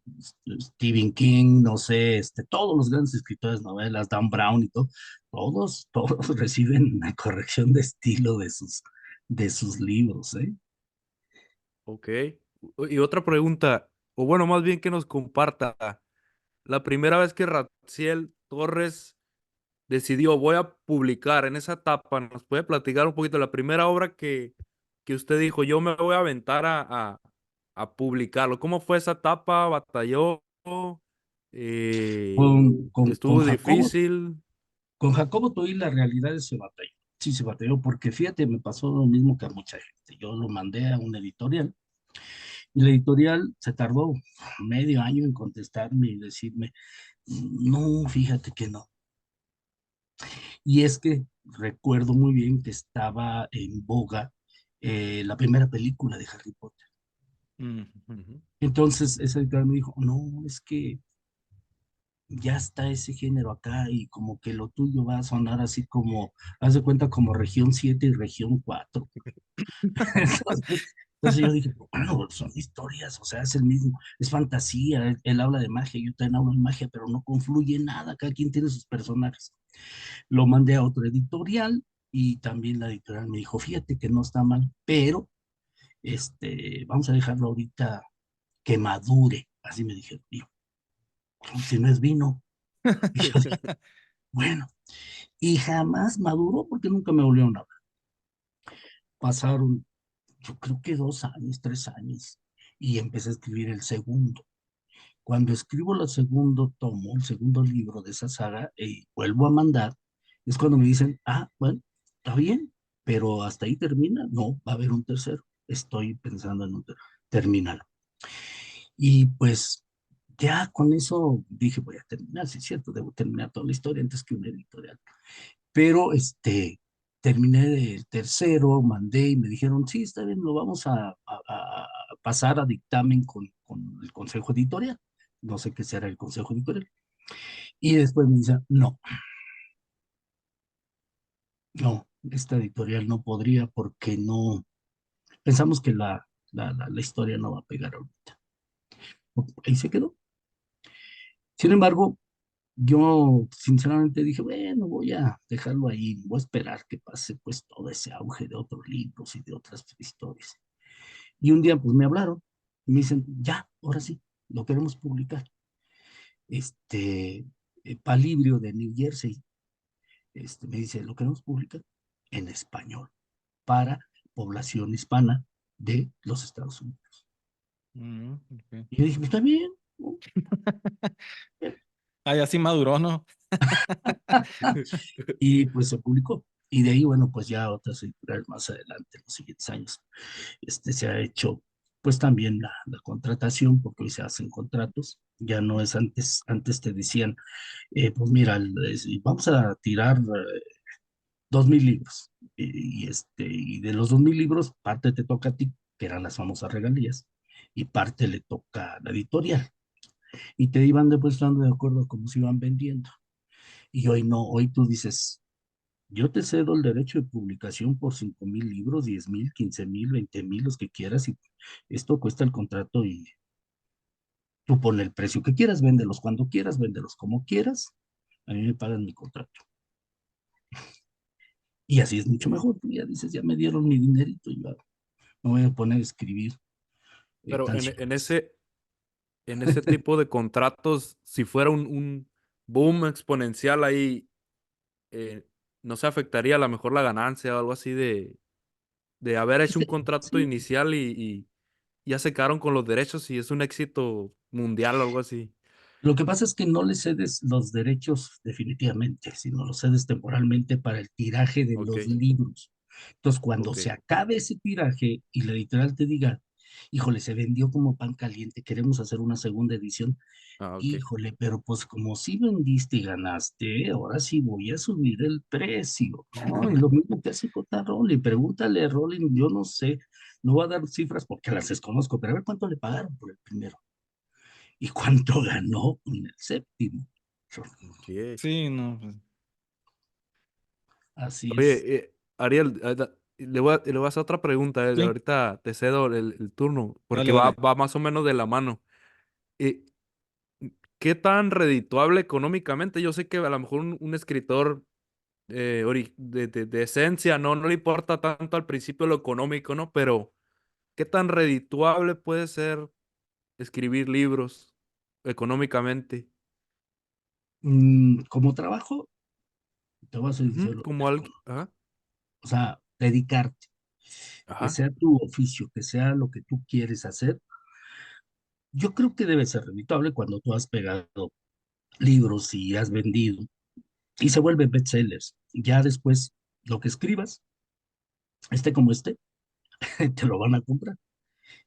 King, no sé, todos los grandes escritores de novelas, Dan Brown y todo, todos reciben una corrección de estilo de sus libros, ¿eh? ok. Y otra pregunta, o bueno, más bien que nos comparta, la primera vez que Raciel Torres decidió, voy a publicar en esa etapa, ¿nos puede platicar un poquito la primera obra que usted dijo, yo me voy a aventar a publicarlo? ¿Cómo fue esa etapa? ¿Batalló? Con ¿Estuvo Jacobo, difícil? con Jacobo Toy la realidad es que se batalló. Sí, se batalló, porque fíjate, me pasó lo mismo que a mucha gente. Yo lo mandé a una editorial y la editorial se tardó medio año en contestarme y decirme, no, fíjate que no. Y es que recuerdo muy bien que estaba en boga la primera película de Harry Potter. Ujú. Ujú, Entonces esa editorial me dijo, no, es que ya está ese género acá y como que lo tuyo va a sonar así como, haz de cuenta como región 7 y región 4. Entonces yo dije, bueno, son historias, o sea, es el mismo, es fantasía, él habla de magia, yo también hablo de magia, pero no confluye nada, cada quien tiene sus personajes. Lo mandé a otro editorial y también la editorial me dijo, fíjate que no está mal, pero vamos a dejarlo ahorita que madure, así me dijeron. Y yo, "Pues, si no es vino". Y yo dije, bueno, y jamás maduró porque nunca me volvieron a hablar. Pasaron, yo creo que 2 años, 3 años, y empecé a escribir el segundo. Cuando escribo el segundo tomo, el segundo libro de esa saga, y vuelvo a mandar, es cuando me dicen, ah, bueno, está bien, pero hasta ahí termina. No, va a haber un tercero. Estoy pensando en un terminal. Y pues ya con eso dije, voy a terminar, sí es cierto, debo terminar toda la historia antes que una editorial. Pero terminé de tercero, mandé y me dijeron, sí, está bien, lo vamos a pasar a dictamen con el consejo editorial. No sé qué será el consejo editorial. Y después me dicen, no, no, esta editorial no podría porque no, pensamos que la historia no va a pegar ahorita. Ahí se quedó. Sin embargo, yo sinceramente dije, bueno, voy a dejarlo ahí, voy a esperar que pase pues todo ese auge de otros libros y de otras historias. Y un día pues me hablaron y me dicen, ya, ahora sí, lo queremos publicar. Este, Palibrio de New Jersey, me dice, lo queremos publicar en español para población hispana de los Estados Unidos. Ok. Y yo dije, pues está bien, ¿no? Ah, ya sí maduró, ¿no? Y pues se publicó. Y de ahí, bueno, pues ya otras editoriales más adelante, en los siguientes años, se ha hecho pues también la contratación, porque hoy se hacen contratos, ya no es antes, antes te decían, pues mira, vamos a tirar 2,000 libros, y de los 2,000 libros, parte te toca a ti, que eran las famosas regalías, y parte le toca a la editorial, y te iban depositando de acuerdo a cómo se iban vendiendo. Y hoy no, hoy tú dices, yo te cedo el derecho de publicación por 5,000 libros, 10,000, 15,000, 20,000, los que quieras, y esto cuesta el contrato y tú ponle el precio que quieras, véndelos cuando quieras, véndelos como quieras, a mí me pagan mi contrato. Y así es mucho Ok. mejor, tú ya dices, ya me dieron mi dinerito, yo me voy a poner a escribir Pero canciones. en ese tipo de contratos, si fuera un boom exponencial ahí, eh, ¿no se afectaría a lo mejor la ganancia o algo así de haber hecho un contrato Sí, inicial y ya se quedaron con los derechos y es un éxito mundial o algo así? lo que pasa es que no le cedes los derechos definitivamente, sino los cedes temporalmente para el tiraje de Ok, los libros. Entonces, cuando ok. se acabe ese tiraje y la editorial te diga, híjole, se vendió como pan caliente, queremos hacer una segunda edición, Ah, ok. híjole, pero pues como si vendiste y ganaste, ahora sí voy a subir el precio, ¿no? Y lo mismo que hace J. Rowling, pregúntale a Rowling, yo no sé, no voy a dar cifras porque las desconozco, pero a ver cuánto le pagaron por el primero y cuánto ganó en el séptimo. Ok. Sí, no, pues, Así es. Oye, Ariel, le voy a hacer otra pregunta. sí, Ahorita te cedo el turno, porque dale, dale. va más o menos de la mano. Eh, ¿Qué tan redituable económicamente? Yo sé que a lo mejor un escritor de esencia no le importa tanto al principio lo económico, ¿no? Pero ¿qué tan redituable puede ser escribir libros económicamente? Como trabajo, te voy a ser Ujú, sincero, como alguien. Ajá, o sea, dedicarte, que ajá. sea tu oficio, que sea lo que tú quieres hacer, yo creo que debe ser rentable cuando tú has pegado libros y has vendido y se vuelven bestsellers. Ya después, lo que escribas, esté como esté, te lo van a comprar.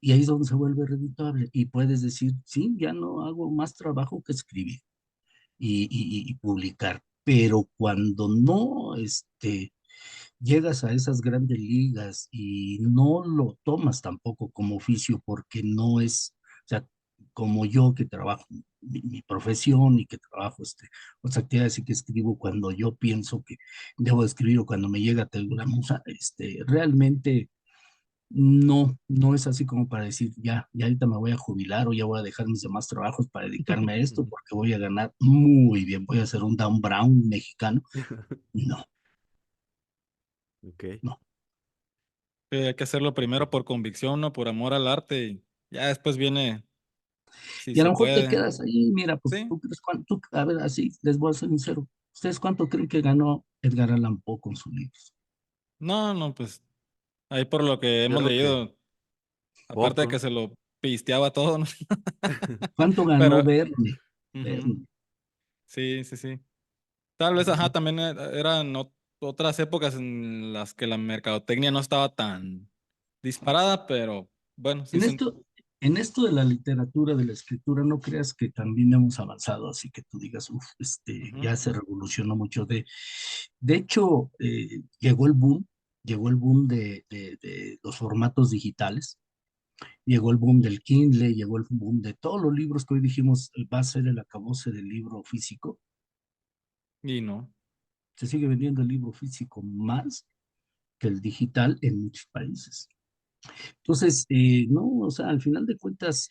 Y ahí es donde se vuelve redituable. Y puedes decir, sí, ya no hago más trabajo que escribir y publicar. Pero cuando no, llegas a esas grandes ligas y no lo tomas tampoco como oficio porque no es, o sea, como yo que trabajo mi profesión y que trabajo otras actividades y que escribo cuando yo pienso que debo escribir o cuando me llega la musa, realmente no es así como para decir, ya ahorita me voy a jubilar o ya voy a dejar mis demás trabajos para dedicarme a esto porque voy a ganar muy bien, voy a ser un Dan Brown mexicano. No, Ok. no. Hay que hacerlo primero por convicción, ¿no? Por amor al arte y ya después viene si Y a se lo mejor te puede. quedas ahí, mira, pues Sí, tú crees cuánto, a ver, así les voy a ser sincero. ¿Ustedes cuánto creen que ganó Edgar Allan Poe con sus libros? no, no, pues ahí por lo que Yo hemos creo que leído, aparte de que poco. se lo pisteaba todo, ¿no? ¿Cuánto ganó Pero, Verne? ujú, Verne. sí, sí, sí. Tal vez, ajá, también era, no, otras épocas en las que la mercadotecnia no estaba tan disparada, pero bueno, sí, En esto, en esto de la literatura, de la escritura, no creas que también hemos avanzado, así que tú digas, uff, ujú, ya se revolucionó mucho. De hecho, llegó el boom de los formatos digitales, llegó el boom del Kindle, llegó el boom de todos los libros que hoy dijimos va a ser el acabose del libro físico. y no, Se sigue vendiendo el libro físico más que el digital en muchos países. Entonces, no, o sea, al final de cuentas,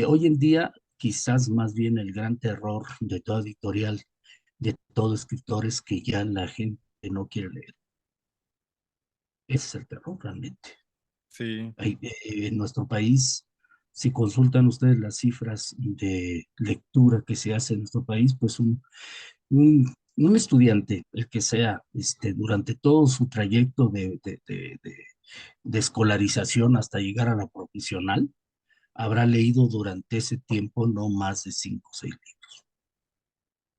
hoy en día, quizás más bien el gran terror de toda editorial, de todo escritor, es que ya la gente no quiere leer. Ese es el terror realmente. sí, En nuestro país, si consultan ustedes las cifras de lectura que se hace en nuestro país, pues un estudiante, el que sea, durante todo su trayecto de escolarización hasta llegar a la profesional, habrá leído durante ese tiempo no más de 5 o 6 libros.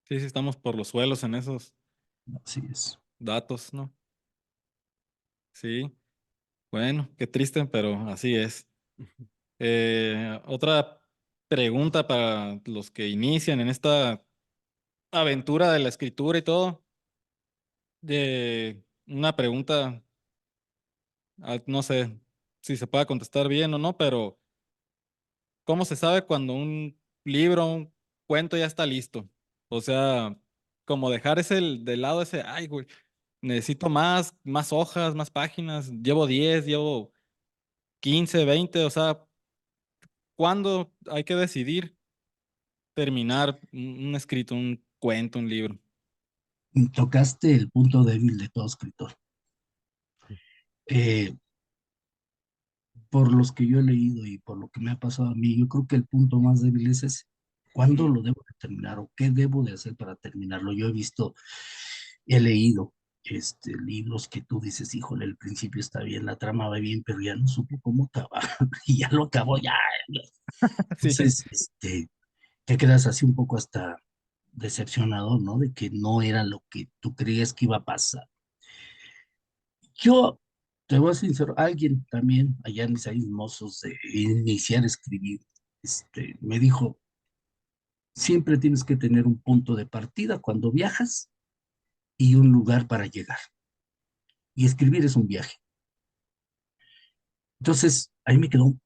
sí, sí estamos por los suelos en esos Así es. datos, ¿no? Sí, bueno, qué triste, pero así es. Otra pregunta para los que inician en esta aventura de la escritura y todo. De una pregunta, no sé si se puede contestar bien o no, pero ¿cómo se sabe cuando un libro, un cuento ya está listo? O sea, como dejar ese de lado ese, ay, güey, necesito más hojas, más páginas, llevo 10, llevo 15, 20, o sea, ¿cuándo hay que decidir terminar un escrito, un cuento, un libro? Tocaste el punto débil de todo escritor. Eh, por los que yo he leído y por lo que me ha pasado a mí, yo creo que el punto más débil es ese. ¿Cuándo lo debo de terminar o qué debo de hacer para terminarlo? Yo he visto, he leído libros que tú dices, híjole, el principio está bien, la trama va bien, pero ya no supo cómo acabar y ya lo acabó, ya. Sí, Entonces, te quedas así un poco hasta decepcionado, ¿no? De que no era lo que tú creías que iba a pasar. Yo, te voy a ser sincero, alguien también allá en mis años mozos de iniciar a escribir, me dijo, siempre tienes que tener un punto de partida cuando viajas y un lugar para llegar. Y escribir es un viaje. Entonces, ahí me quedó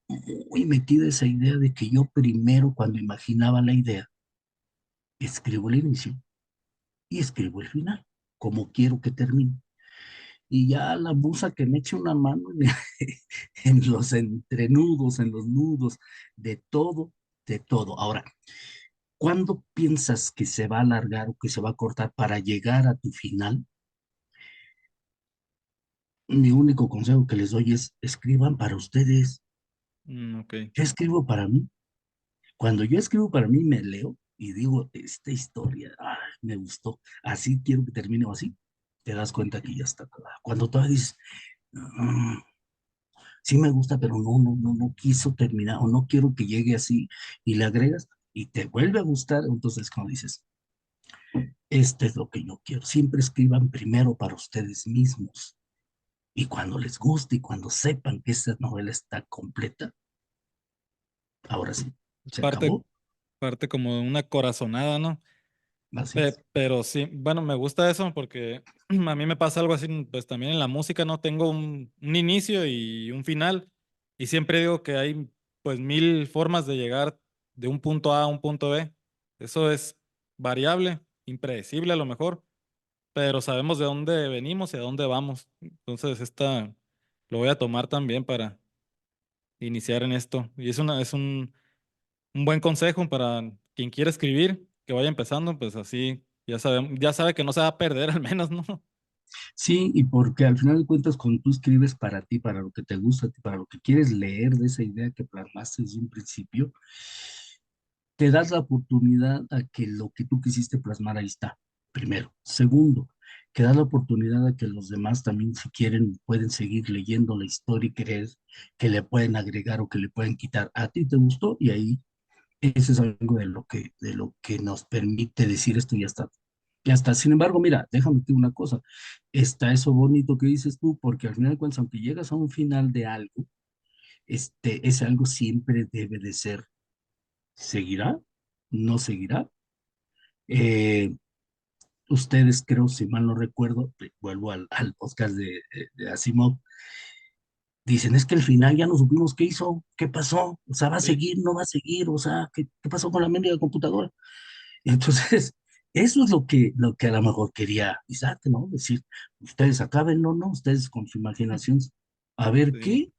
muy metida esa idea de que yo primero, cuando imaginaba la idea, escribo el inicio y escribo el final, como quiero que termine. Y ya la musa que me eche una mano en los entrenudos, en los nudos, de todo, de todo. Ahora, ¿cuándo piensas que se va a alargar o que se va a cortar para llegar a tu final? Mi único consejo que les doy es escriban para ustedes. ok. Yo escribo para mí. Cuando yo escribo para mí, me leo y digo, esta historia, me gustó, así quiero que termine o así. Te das cuenta que ya está acabada. Cuando todavía dices, "Mm, sí me gusta, pero no quiso terminar o no quiero que llegue así", y le agregas y te vuelve a gustar, entonces como dices, este es lo que yo quiero. Siempre escriban primero para ustedes mismos y cuando les guste y cuando sepan que esta novela está completa, ahora sí, Es se parte, acabó, parte como de una corazonada, ¿no? así es. Pero sí, bueno, me gusta eso porque a mí me pasa algo así, pues también en la música, ¿no? Tengo un inicio y un final y siempre digo que hay pues 1000 formas de llegar de un punto A a un punto B. Eso es variable, impredecible a lo mejor, pero sabemos de dónde venimos y a dónde vamos. Entonces, esta lo voy a tomar también para iniciar en esto. Y es un buen consejo para quien quiere escribir, que vaya empezando, pues así ya sabe que no se va a perder al menos, ¿no? Sí, y porque al final de cuentas, cuando tú escribes para ti, para lo que te gusta, para lo que quieres leer de esa idea que plasmaste desde un principio, te das la oportunidad a que lo que tú quisiste plasmar ahí está, primero. Segundo, que das la oportunidad a que los demás también, si quieren, pueden seguir leyendo la historia y creer que le pueden agregar o que le pueden quitar. A ti te gustó y ahí eso es algo de lo que nos permite decir esto ya está. Y hasta, sin embargo, mira, déjame decir una cosa, está eso bonito que dices tú, porque al final de cuentas, aunque llegas a un final de algo, ese algo siempre debe de ser, ¿seguirá? ¿No seguirá? Eh, ustedes, creo, si mal no recuerdo, vuelvo al podcast de Asimov, dicen, es que al final ya no supimos qué hizo, qué pasó, o sea, va a Sí. seguir, no va a seguir, o sea, ¿qué pasó con la mendiga computadora? Entonces, eso es lo que a lo mejor quería Isaac, ¿no? Decir, ustedes acábenlo, ¿no? Ustedes con su imaginación, a ver Sí. qué.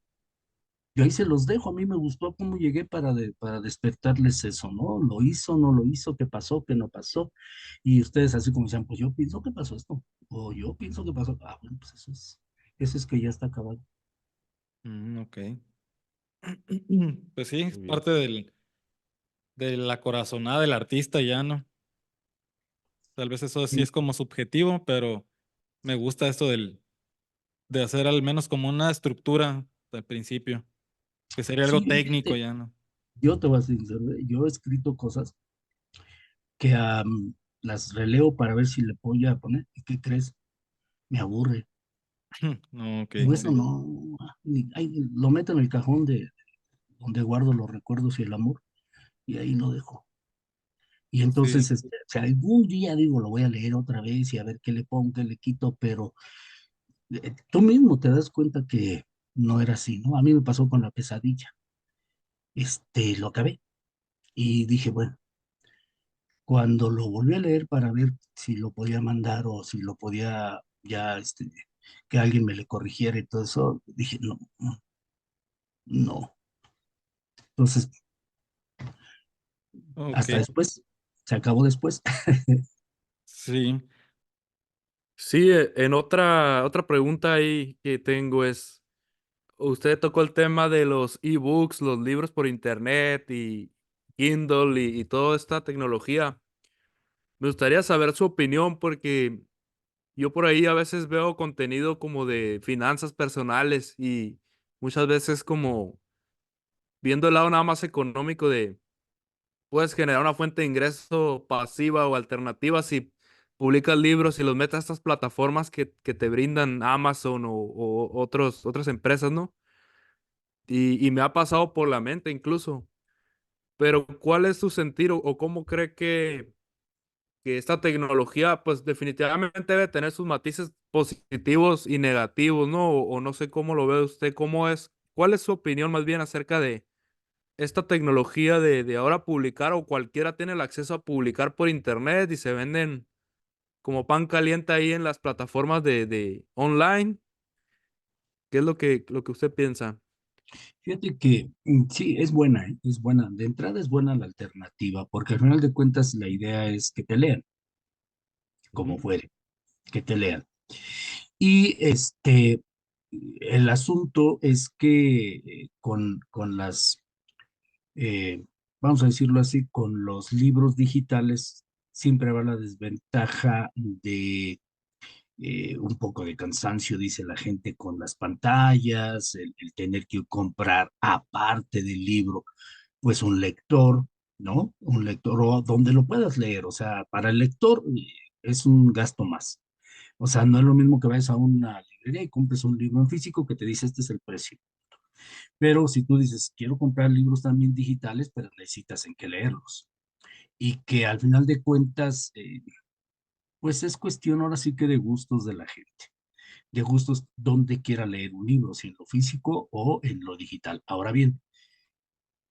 Yo ahí se los dejo, a mí me gustó cómo llegué para despertarles eso, ¿no? ¿Lo hizo, no lo hizo? ¿Qué pasó, qué no pasó? Y ustedes así como decían, pues yo pienso que pasó esto, o yo pienso que pasó, bueno, pues eso es que ya está acabado. Ok. Pues sí, es Muy bien. parte de la corazonada del artista ya, ¿no? Tal vez eso sí Sí, es como subjetivo, pero me gusta esto de hacer al menos como una estructura al principio, que sería algo sí, técnico fíjate, ya, ¿no? yo te voy a ser sincero, yo he escrito cosas que las releo para ver si le puedo ya poner, ¿y qué crees? Me aburre. No, ok, Digo, eso sí. no, lo meto en el cajón de donde guardo los recuerdos y el amor, y ahí lo dejo. Y Sí. entonces, si algún día digo, lo voy a leer otra vez y a ver qué le pongo, qué le quito, pero tú mismo te das cuenta que no era así, ¿no? A mí me pasó con La Pesadilla. Lo acabé y dije, bueno, cuando lo volví a leer para ver si lo podía mandar o si lo podía ya, que alguien me le corrigiera y todo eso, dije, no, no. Entonces, Ok, hasta después, se acabó después. sí. Sí, en otra pregunta ahí que tengo es, usted tocó el tema de los ebooks, los libros por internet y Kindle y toda esta tecnología. Me gustaría saber su opinión porque yo por ahí a veces veo contenido como de finanzas personales y muchas veces como viendo el lado nada más económico de puedes generar una fuente de ingreso pasiva o alternativa si publicas libros y los metes a estas plataformas que te brindan Amazon o otras empresas, ¿no? Y me ha pasado por la mente incluso. Pero ¿cuál es su sentir o cómo cree que esta tecnología, pues definitivamente debe tener sus matices positivos y negativos, ¿no? O no sé cómo lo ve usted, cómo es, cuál es su opinión más bien acerca de esta tecnología de ahora publicar o cualquiera tiene el acceso a publicar por internet y se venden como pan caliente ahí en las plataformas de online. ¿Qué es lo que usted piensa? Fíjate que sí, es buena, ¿eh? Es buena. De entrada es buena la alternativa, porque al final de cuentas la idea es que te lean, como Ujú. fuere, que te lean. Y el asunto es que con eh, vamos a decirlo así, con los libros digitales siempre va la desventaja de un poco de cansancio, dice la gente, con las pantallas, el tener que comprar aparte del libro, pues un lector, ¿no? Un lector o donde lo puedas leer, o sea, para el lector es un gasto más. O sea, no es lo mismo que vayas a una librería y compres un libro en físico que te dice este es el precio. Pero si tú dices, quiero comprar libros también digitales, pero necesitas en qué leerlos. Y que al final de cuentas, pues es cuestión ahora sí que de gustos de la gente, de gustos donde quiera leer un libro, si en lo físico o en lo digital. Ahora bien,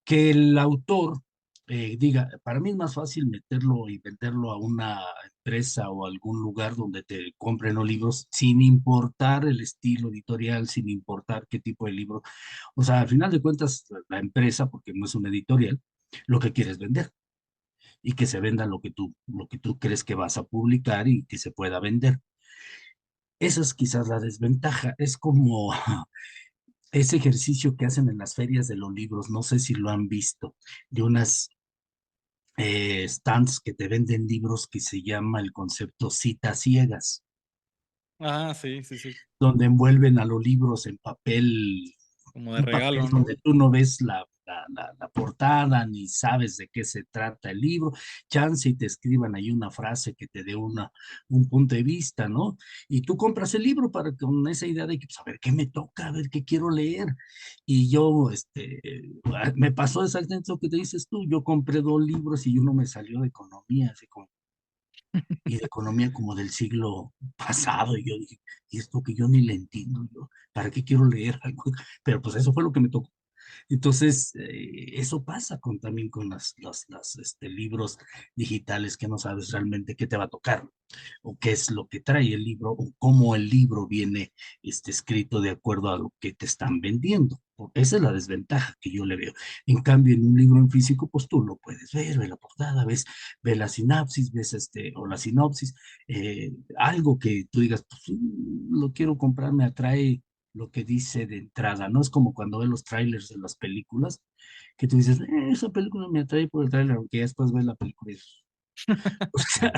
que el autor diga, para mí es más fácil meterlo y venderlo a una empresa o a algún lugar donde te compren los libros sin importar el estilo editorial, sin importar qué tipo de libro. O sea, al final de cuentas, la empresa, porque no es una editorial, lo que quiere es vender y que se venda lo que tú crees que vas a publicar y que se pueda vender. Esa es quizás la desventaja. Es como ese ejercicio que hacen en las ferias de los libros, no sé si lo han visto, de unas stands que te venden libros que se llama el concepto citas ciegas, Ah, sí, sí, sí. donde envuelven a los libros en papel, Como de un papel regalo, ¿no? donde tú no ves la la portada, ni sabes de qué se trata el libro, chance y te escriban ahí una frase que te dé un punto de vista, ¿no? Y tú compras el libro para con esa idea de que, pues, a ver qué me toca, a ver qué quiero leer. Y yo, me pasó exactamente lo que te dices tú, yo compré 2 libros y uno me salió de economía, así como, y de economía como del siglo pasado, y yo dije, y esto que yo ni le entiendo, yo, ¿para qué quiero leer algo? Pero pues eso fue lo que me tocó. Entonces, eso pasa también con libros digitales que no sabes realmente qué te va a tocar o qué es lo que trae el libro o cómo el libro viene escrito de acuerdo a lo que te están vendiendo. Esa es la desventaja que yo le veo. En cambio, en un libro en físico, pues tú lo puedes ver, ves la portada, ves la sinapsis, ves o la sinopsis, algo que tú digas, pues lo quiero comprar, me atrae lo que dice de entrada, ¿no? Es como cuando ves los trailers de las películas, que tú dices, esa película me atrae por el trailer, aunque ya después ves la película y dices, o sea,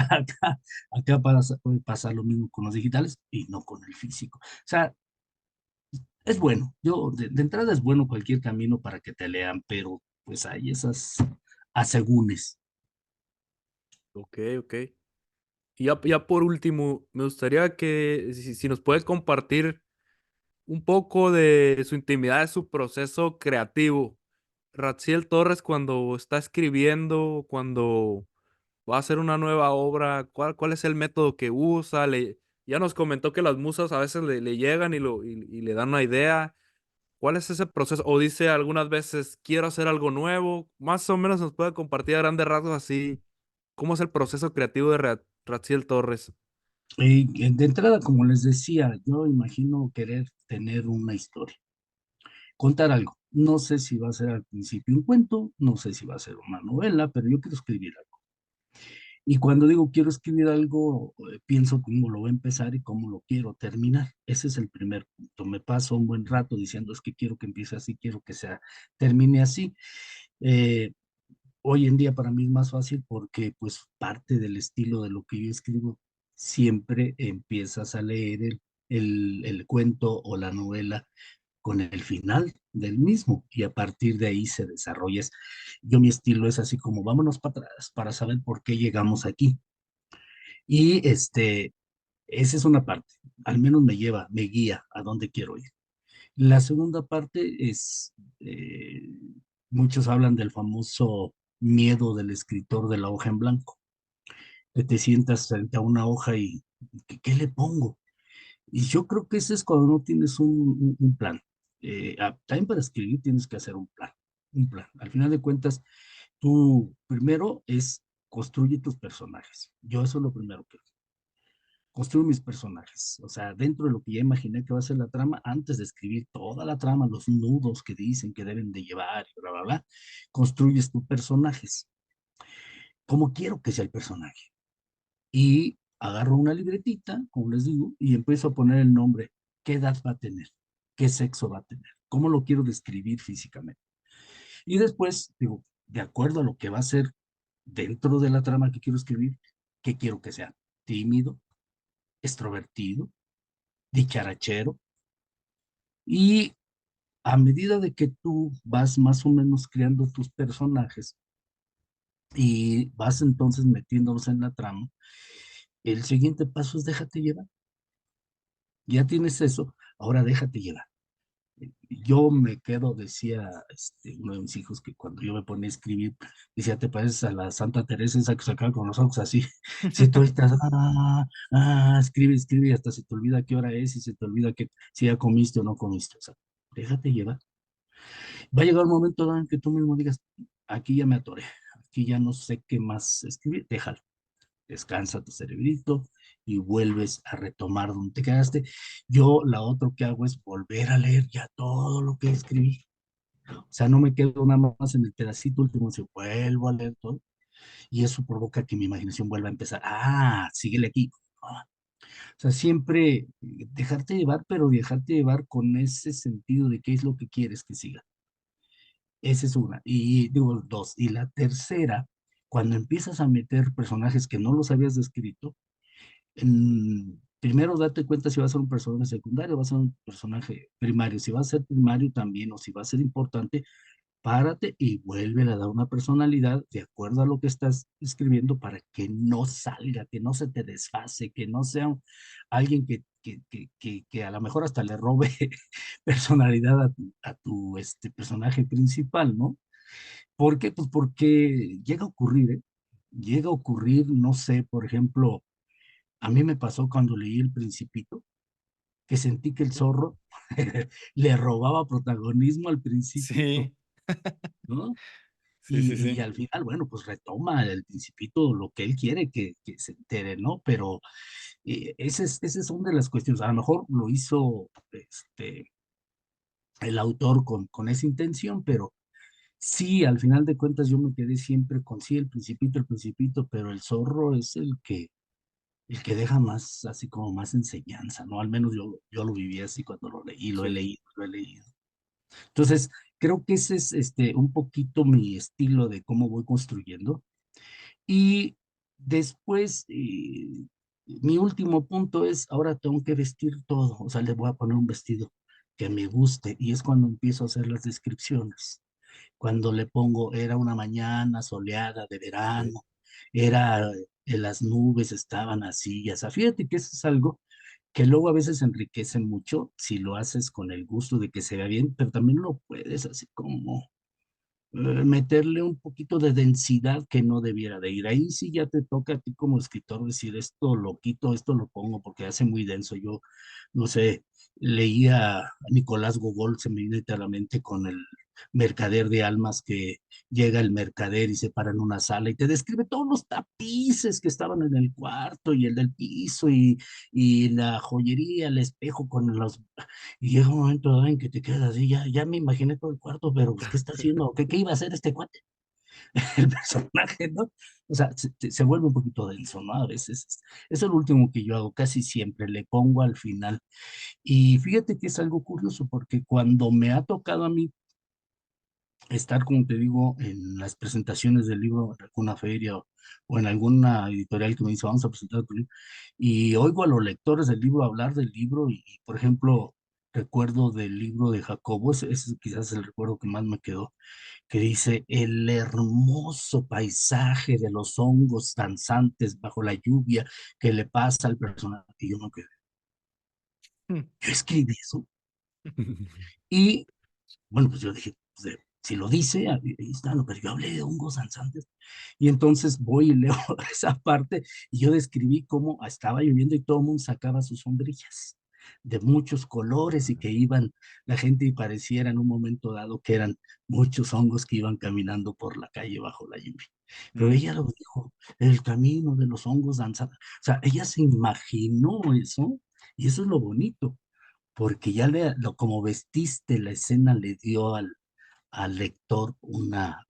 acá puede pasar lo mismo con los digitales y no con el físico. O sea, es bueno, de entrada es bueno cualquier camino para que te lean, pero pues hay esas asegúnes. Ok, ok. Y ya por último, me gustaría que si nos puede compartir un poco de su intimidad, de su proceso creativo. Raziel Torres, cuando está escribiendo, cuando va a hacer una nueva obra, ¿cuál es el método que usa? Ya nos comentó que las musas a veces le llegan y le dan una idea. ¿Cuál es ese proceso? O dice algunas veces, quiero hacer algo nuevo. Más o menos nos puede compartir a grandes rasgos así, ¿cómo es el proceso creativo de Raziel Torres? De entrada, como les decía, yo imagino querer tener una historia, contar algo. No sé si va a ser al principio un cuento, no sé si va a ser una novela, pero yo quiero escribir algo. Y cuando digo quiero escribir algo, pienso cómo lo voy a empezar y cómo lo quiero terminar. Ese es el primer punto. Me paso un buen rato diciendo es que quiero que empiece así, quiero que sea, termine así. Eh, Hoy en día para mí es más fácil porque pues parte del estilo de lo que yo escribo, siempre empiezas a leer el cuento o la novela con el final del mismo y a partir de ahí se desarrolla. Yo mi estilo es así como vámonos para atrás para saber por qué llegamos aquí. Y esa es una parte, al menos me lleva, me guía a dónde quiero ir. La segunda parte es, muchos hablan del famoso miedo del escritor de la hoja en blanco, que te sientas frente a una hoja y ¿qué le pongo? Y yo creo que ese es cuando no tienes un plan. También para escribir tienes que hacer un plan, un plan. Al final de cuentas, tú primero es construye tus personajes. Yo eso es lo primero que construyo mis personajes. O sea, dentro de lo que ya imaginé que va a ser la trama, antes de escribir toda la trama, los nudos que dicen que deben de llevar, y bla, bla, bla, construyes tus personajes. ¿Cómo quiero que sea el personaje? Y agarro una libretita, como les digo, y empiezo a poner el nombre. ¿Qué edad va a tener? ¿Qué sexo va a tener? ¿Cómo lo quiero describir físicamente? Y después, digo, de acuerdo a lo que va a ser dentro de la trama que quiero escribir, ¿qué quiero que sea? Tímido, extrovertido, dicharachero. Y a medida de que tú vas más o menos creando tus personajes y vas entonces metiéndolos en la trama, el siguiente paso es déjate llevar. Ya tienes eso, ahora déjate llevar. Yo me quedo, decía uno de mis hijos, que cuando yo me ponía a escribir, decía, te pareces a la Santa Teresa, esa que sacaba con los ojos así. Si tú estás, escribe, escribe, y hasta se te olvida qué hora es y se te olvida que si ya comiste o no comiste. O sea, déjate llevar. Va a llegar un momento en que tú mismo digas, aquí ya me atoré, aquí ya no sé qué más escribir, déjalo, descansa tu cerebrito y vuelves a retomar donde te quedaste. Yo la otra que hago es volver a leer ya todo lo que escribí. O sea, no me quedo nada más en el pedacito último, si vuelvo a leer todo y eso provoca que mi imaginación vuelva a empezar. Síguele aquí. O sea, siempre dejarte llevar, pero dejarte llevar con ese sentido de qué es lo que quieres que siga. Esa es una. Y digo, dos. Y la tercera, cuando empiezas a meter personajes que no los habías descrito, primero date cuenta si va a ser un personaje secundario o va a ser un personaje primario. Si va a ser primario también o si va a ser importante, párate y vuelve a dar una personalidad de acuerdo a lo que estás escribiendo para que no salga, que no se te desfase, que no sea alguien que a lo mejor hasta le robe personalidad a tu personaje principal, ¿no? ¿Por qué? Pues porque llega a ocurrir, ¿eh? Llega a ocurrir, no sé, por ejemplo, a mí me pasó cuando leí El Principito, que sentí que el zorro le robaba protagonismo al Principito, Sí, ¿no? sí, sí, Y sí. al final, bueno, pues retoma el Principito lo que él quiere que se entere, ¿no? Pero esas son de las cuestiones. A lo mejor lo hizo el autor con esa intención, pero sí, al final de cuentas yo me quedé siempre con sí, el Principito, pero el zorro es el que deja más, así como más enseñanza, ¿no? Al menos yo lo viví así cuando lo leí, lo he Sí. leído, lo he leído. Entonces, creo que ese es un poquito mi estilo de cómo voy construyendo. Y después, mi último punto es, ahora tengo que vestir todo, o sea, le voy a poner un vestido que me guste, y es cuando empiezo a hacer las descripciones. Cuando le pongo, era una mañana soleada de Ok. verano, era, las nubes estaban así, ya sabes. Fíjate que eso es algo que luego a veces enriquece mucho si lo haces con el gusto de que se vea bien, pero también lo puedes así como meterle un poquito de densidad que no debiera de ir. Ahí sí ya te toca a ti como escritor decir esto lo quito, esto lo pongo porque hace muy denso. Yo, no sé, leía a Nicolás Gogol, se me viene a la mente con el mercader de almas que llega el mercader y se para en una sala y te describe todos los tapices que estaban en el cuarto y el del piso y la joyería, el espejo con los y llega un momento dado en que te quedas así, ya me imaginé todo el cuarto, pero pues, ¿qué está haciendo? ¿Qué iba a hacer este cuate? El personaje, ¿no? O sea, se vuelve un poquito denso, ¿no? A veces. Eso es lo último que yo hago, casi siempre, le pongo al final. Y fíjate que es algo curioso, porque cuando me ha tocado a mí estar, como te digo, en las presentaciones del libro, en alguna feria o en alguna editorial que me dice, vamos a presentar tu libro, y oigo a los lectores del libro hablar del libro y, por ejemplo, recuerdo del libro de Jacobo, ese quizás es el recuerdo que más me quedó, que dice, el hermoso paisaje de los hongos danzantes bajo la lluvia que le pasa al personaje, y yo me quedé, Mm. yo escribí eso, y bueno, pues yo dije, pues, si lo dice, ahí está, no, pero yo hablé de hongos danzantes. Y entonces voy y leo esa parte y yo describí cómo estaba lloviendo y todo el mundo sacaba sus sombrillas de muchos colores y que iban, la gente y pareciera en un momento dado que eran muchos hongos que iban caminando por la calle bajo la lluvia. Pero Mm. ella lo dijo, el camino de los hongos danzantes. O sea, ella se imaginó eso y eso es lo bonito porque ya como vestiste la escena le dio al lector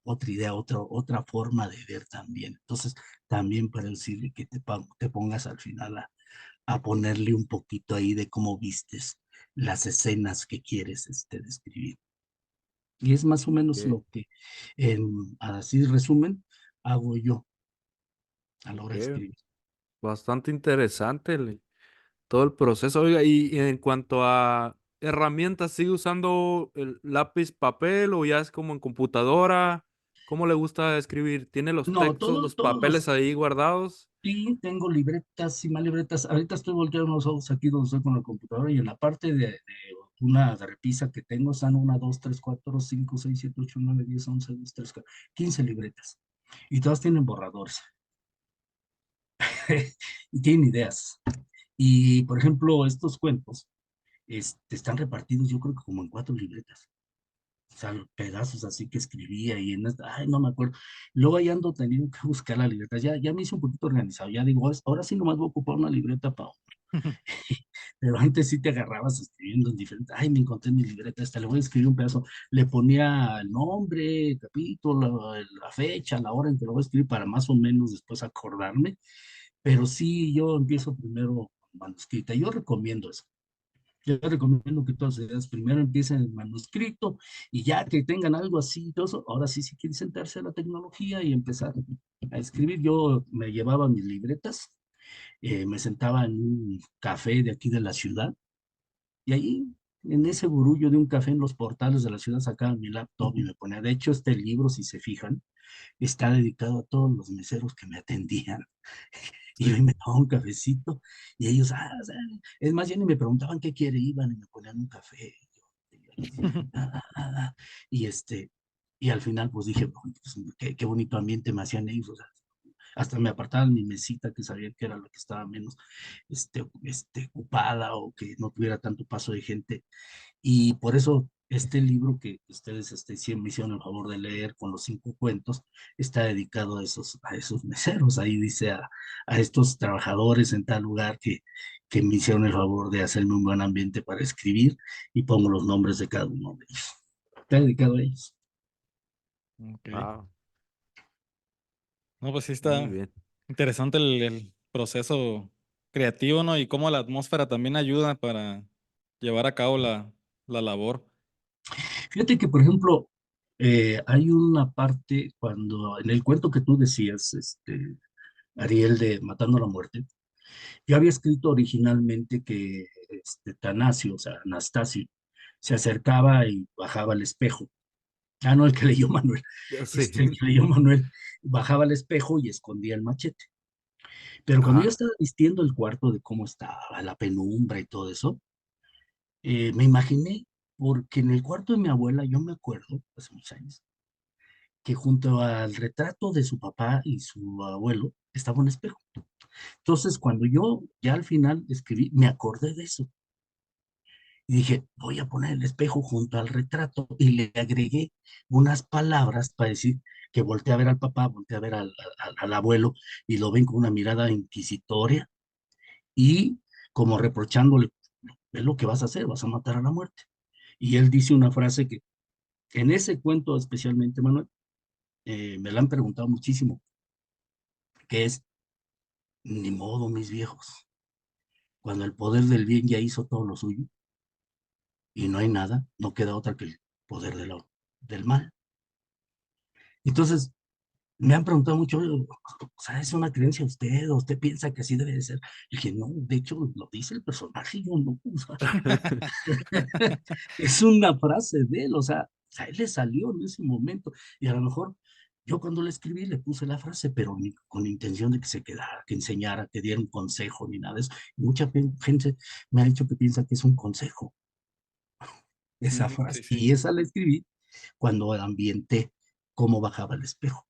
otra idea, otra forma de ver también. Entonces, también para decirle que te pongas al final a ponerle un poquito ahí de cómo vistes las escenas que quieres describir. Y es más o menos Ok, lo que, así resumen, hago yo a la hora de ok. escribir. Bastante interesante todo el proceso. Oiga, y en cuanto a herramientas, ¿sigue usando el lápiz, papel o ya es como en computadora? ¿Cómo le gusta escribir? ¿Tiene los No, textos, los todos papeles los. ahí guardados? Sí, tengo libretas y más libretas. Ahorita estoy volteando los ojos aquí donde estoy con la computadora y en la parte de una de repisa que tengo están 1, 2, 3, 4, 5, 6, 7, 8, 9, 10, 11, 12, 13, 15 libretas. Y todas tienen borradores. Y tienen ideas. Y, por ejemplo, estos cuentos están repartidos yo creo que como en 4 libretas. O sea, pedazos así que escribía y ay, no me acuerdo. Luego ahí ando teniendo que buscar la libreta. Ya me hice un poquito organizado. Ya digo, ahora sí nomás voy a ocupar una libreta para. Pero antes sí te agarrabas escribiendo en diferentes. Ay, me encontré mi libreta esta, le voy a escribir un pedazo. Le ponía el nombre, el capítulo, la fecha, la hora en que lo voy a escribir para más o menos después acordarme. Pero sí, yo empiezo primero con manuscrita. Yo recomiendo eso. Yo recomiendo que todas las ideas primero empiecen en manuscrito y ya que tengan algo así, todo eso, ahora sí, si quieren sentarse a la tecnología y empezar a escribir, yo me llevaba mis libretas, me sentaba en un café de aquí de la ciudad y ahí en ese burullo de un café en los portales de la ciudad sacaba mi laptop y me ponía, de hecho, este libro, si se fijan, está dedicado a todos los meseros que me atendían. Y yo Sí. ahí me tomaba un cafecito y ellos, o sea, es más, ya ni me preguntaban qué quiere, iban y me ponían un café. Y y al final pues dije, "Bueno, pues, qué bonito ambiente me hacían ellos, o sea, hasta me apartaban mi mesita que sabía que era la que estaba menos ocupada o que no tuviera tanto paso de gente. Y por eso este libro que ustedes sí me hicieron el favor de leer con los 5 cuentos está dedicado a esos meseros. Ahí dice a estos trabajadores en tal lugar que me hicieron el favor de hacerme un buen ambiente para escribir y pongo los nombres de cada uno de ellos. Está dedicado a ellos. Ok. Wow, No, pues sí muy está bien. interesante el proceso creativo, ¿no? Y cómo la atmósfera también ayuda para llevar a cabo la labor. Fíjate que, por ejemplo, hay una parte cuando en el cuento que tú decías, Ariel, de Matando a la Muerte. Yo había escrito originalmente que Tanasio, o sea, Anastasio, se acercaba y bajaba al espejo. Ah, no, el que leyó Manuel. El Sí. que leyó Manuel bajaba al espejo y escondía el machete. Pero cuando yo Ajá. estaba vistiendo el cuarto de cómo estaba, la penumbra y todo eso, me imaginé, porque en el cuarto de mi abuela, yo me acuerdo, hace muchos años, que junto al retrato de su papá y su abuelo estaba un espejo. Entonces, cuando yo ya al final escribí, me acordé de eso. Y dije, voy a poner el espejo junto al retrato y le agregué unas palabras para decir que volteé a ver al papá, volteé a ver al abuelo y lo ven con una mirada inquisitoria y como reprochándole, es lo que vas a hacer, vas a matar a la muerte. Y él dice una frase que en ese cuento especialmente, Manuel, me la han preguntado muchísimo, que es, ni modo, mis viejos, cuando el poder del bien ya hizo todo lo suyo y no hay nada, no queda otra que el poder del mal. Entonces, me han preguntado mucho, o sea, ¿es una creencia de usted? ¿O usted piensa que así debe de ser? Y dije, no, de hecho, lo dice el personaje, yo no. O sea, es una frase de él, o sea, a él le salió en ese momento. Y a lo mejor yo cuando le escribí le puse la frase, pero ni con intención de que se quedara, que enseñara, que diera un consejo, ni nada de eso. Mucha gente me ha dicho que piensa que es un consejo, esa Mm, sí, frase. sí. Y esa la escribí cuando ambienté cómo bajaba el espejo.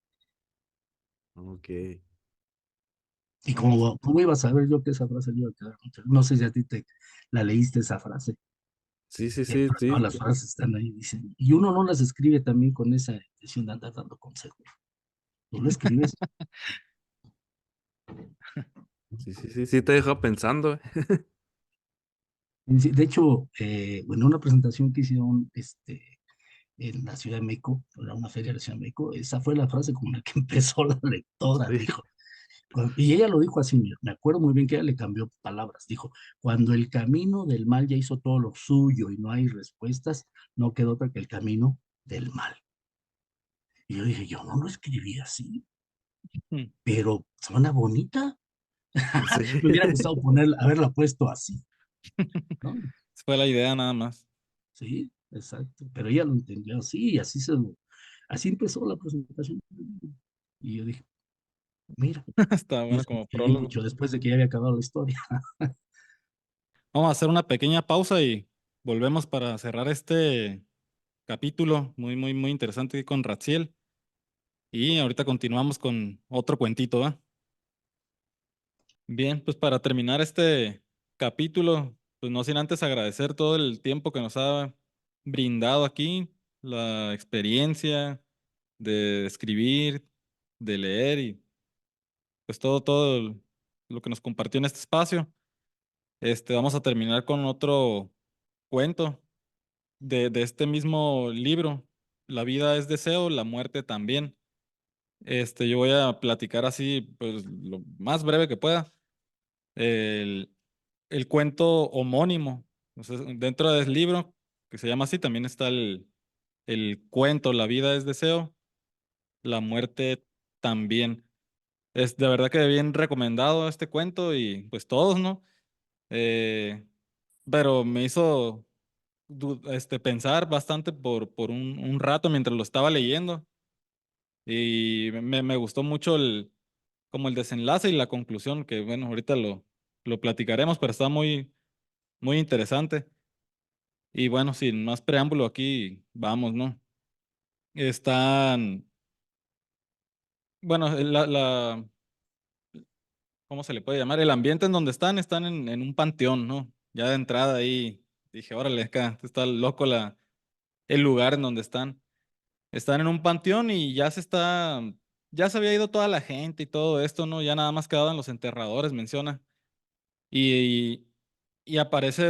Ok. Y No, pues, cómo iba a saber yo que esa frase le iba a quedar. No sé si a ti te la leíste esa frase. Sí, sí, sí, Pero todas sí. las frases están ahí, dicen. Y uno no las escribe también con esa intención de andar dando consejos. Tú lo escribes. Sí, sí, sí, sí te deja pensando. De hecho, en una presentación que hicieron en la Ciudad de México, era una feria de la Ciudad de México, esa fue la frase con la que empezó la lectora, Sí. dijo. Y ella lo dijo así, mira, me acuerdo muy bien que ella le cambió palabras. Dijo, cuando el camino del mal ya hizo todo lo suyo y no hay respuestas, no quedó otra que el camino del mal. Y yo dije, yo no lo escribí así, mm, pero suena bonita. Sí. Me hubiera gustado haberla puesto así, ¿no? fue la idea nada más. Sí, exacto. Pero ella lo entendió así y así empezó la presentación. Y yo dije, mira, Está y bueno eso como escribí prólogo. mucho después de que ya había acabado la historia. Vamos a hacer una pequeña pausa y volvemos para cerrar este capítulo muy, muy, muy interesante con Raziel. Y ahorita continuamos con otro cuentito, ¿va? Bien, pues para terminar este capítulo, pues no sin antes agradecer todo el tiempo que nos ha brindado aquí, la experiencia de escribir, de leer y pues todo lo que nos compartió en este espacio. Vamos a terminar con otro cuento de este mismo libro. La vida es deseo, la muerte también. Yo voy a platicar así, pues lo más breve que pueda. El, el cuento homónimo. Entonces, dentro del libro, que se llama así, también está el cuento La vida es deseo, la muerte también. Es de verdad que bien recomendado este cuento y pues todos, ¿no? Eh, pero me hizo pensar bastante por un rato mientras lo estaba leyendo. Y me gustó mucho como el desenlace y la conclusión, que bueno, ahorita lo platicaremos, pero está muy, muy interesante. Y bueno, sin más preámbulo, aquí vamos, ¿no? Están, bueno, ¿cómo se le puede llamar? El ambiente en donde están en un panteón, ¿no? Ya de entrada ahí dije, órale, acá está loco el lugar en donde están. Están en un panteón y ya se había ido toda la gente y todo esto, ¿no? Ya nada más quedaban los enterradores, menciona. Y, y aparece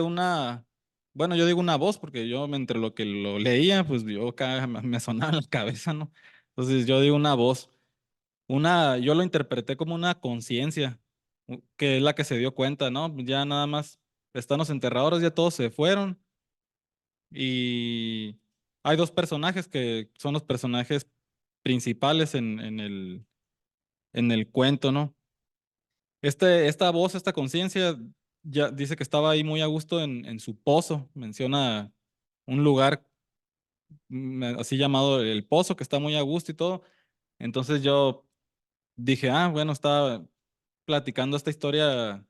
bueno, yo digo una voz porque yo entre lo que lo leía, pues yo acá me sonaba en la cabeza, ¿no? Entonces yo digo una voz, yo lo interpreté como una conciencia, que es la que se dio cuenta, ¿no? Ya nada más están los enterradores, ya todos se fueron y hay dos personajes que son los personajes principales en el cuento, ¿no? Esta voz, esta conciencia, ya dice que estaba ahí muy a gusto en su pozo. Menciona un lugar así llamado el pozo, que está muy a gusto y todo. Entonces yo dije, bueno, estaba platicando esta historia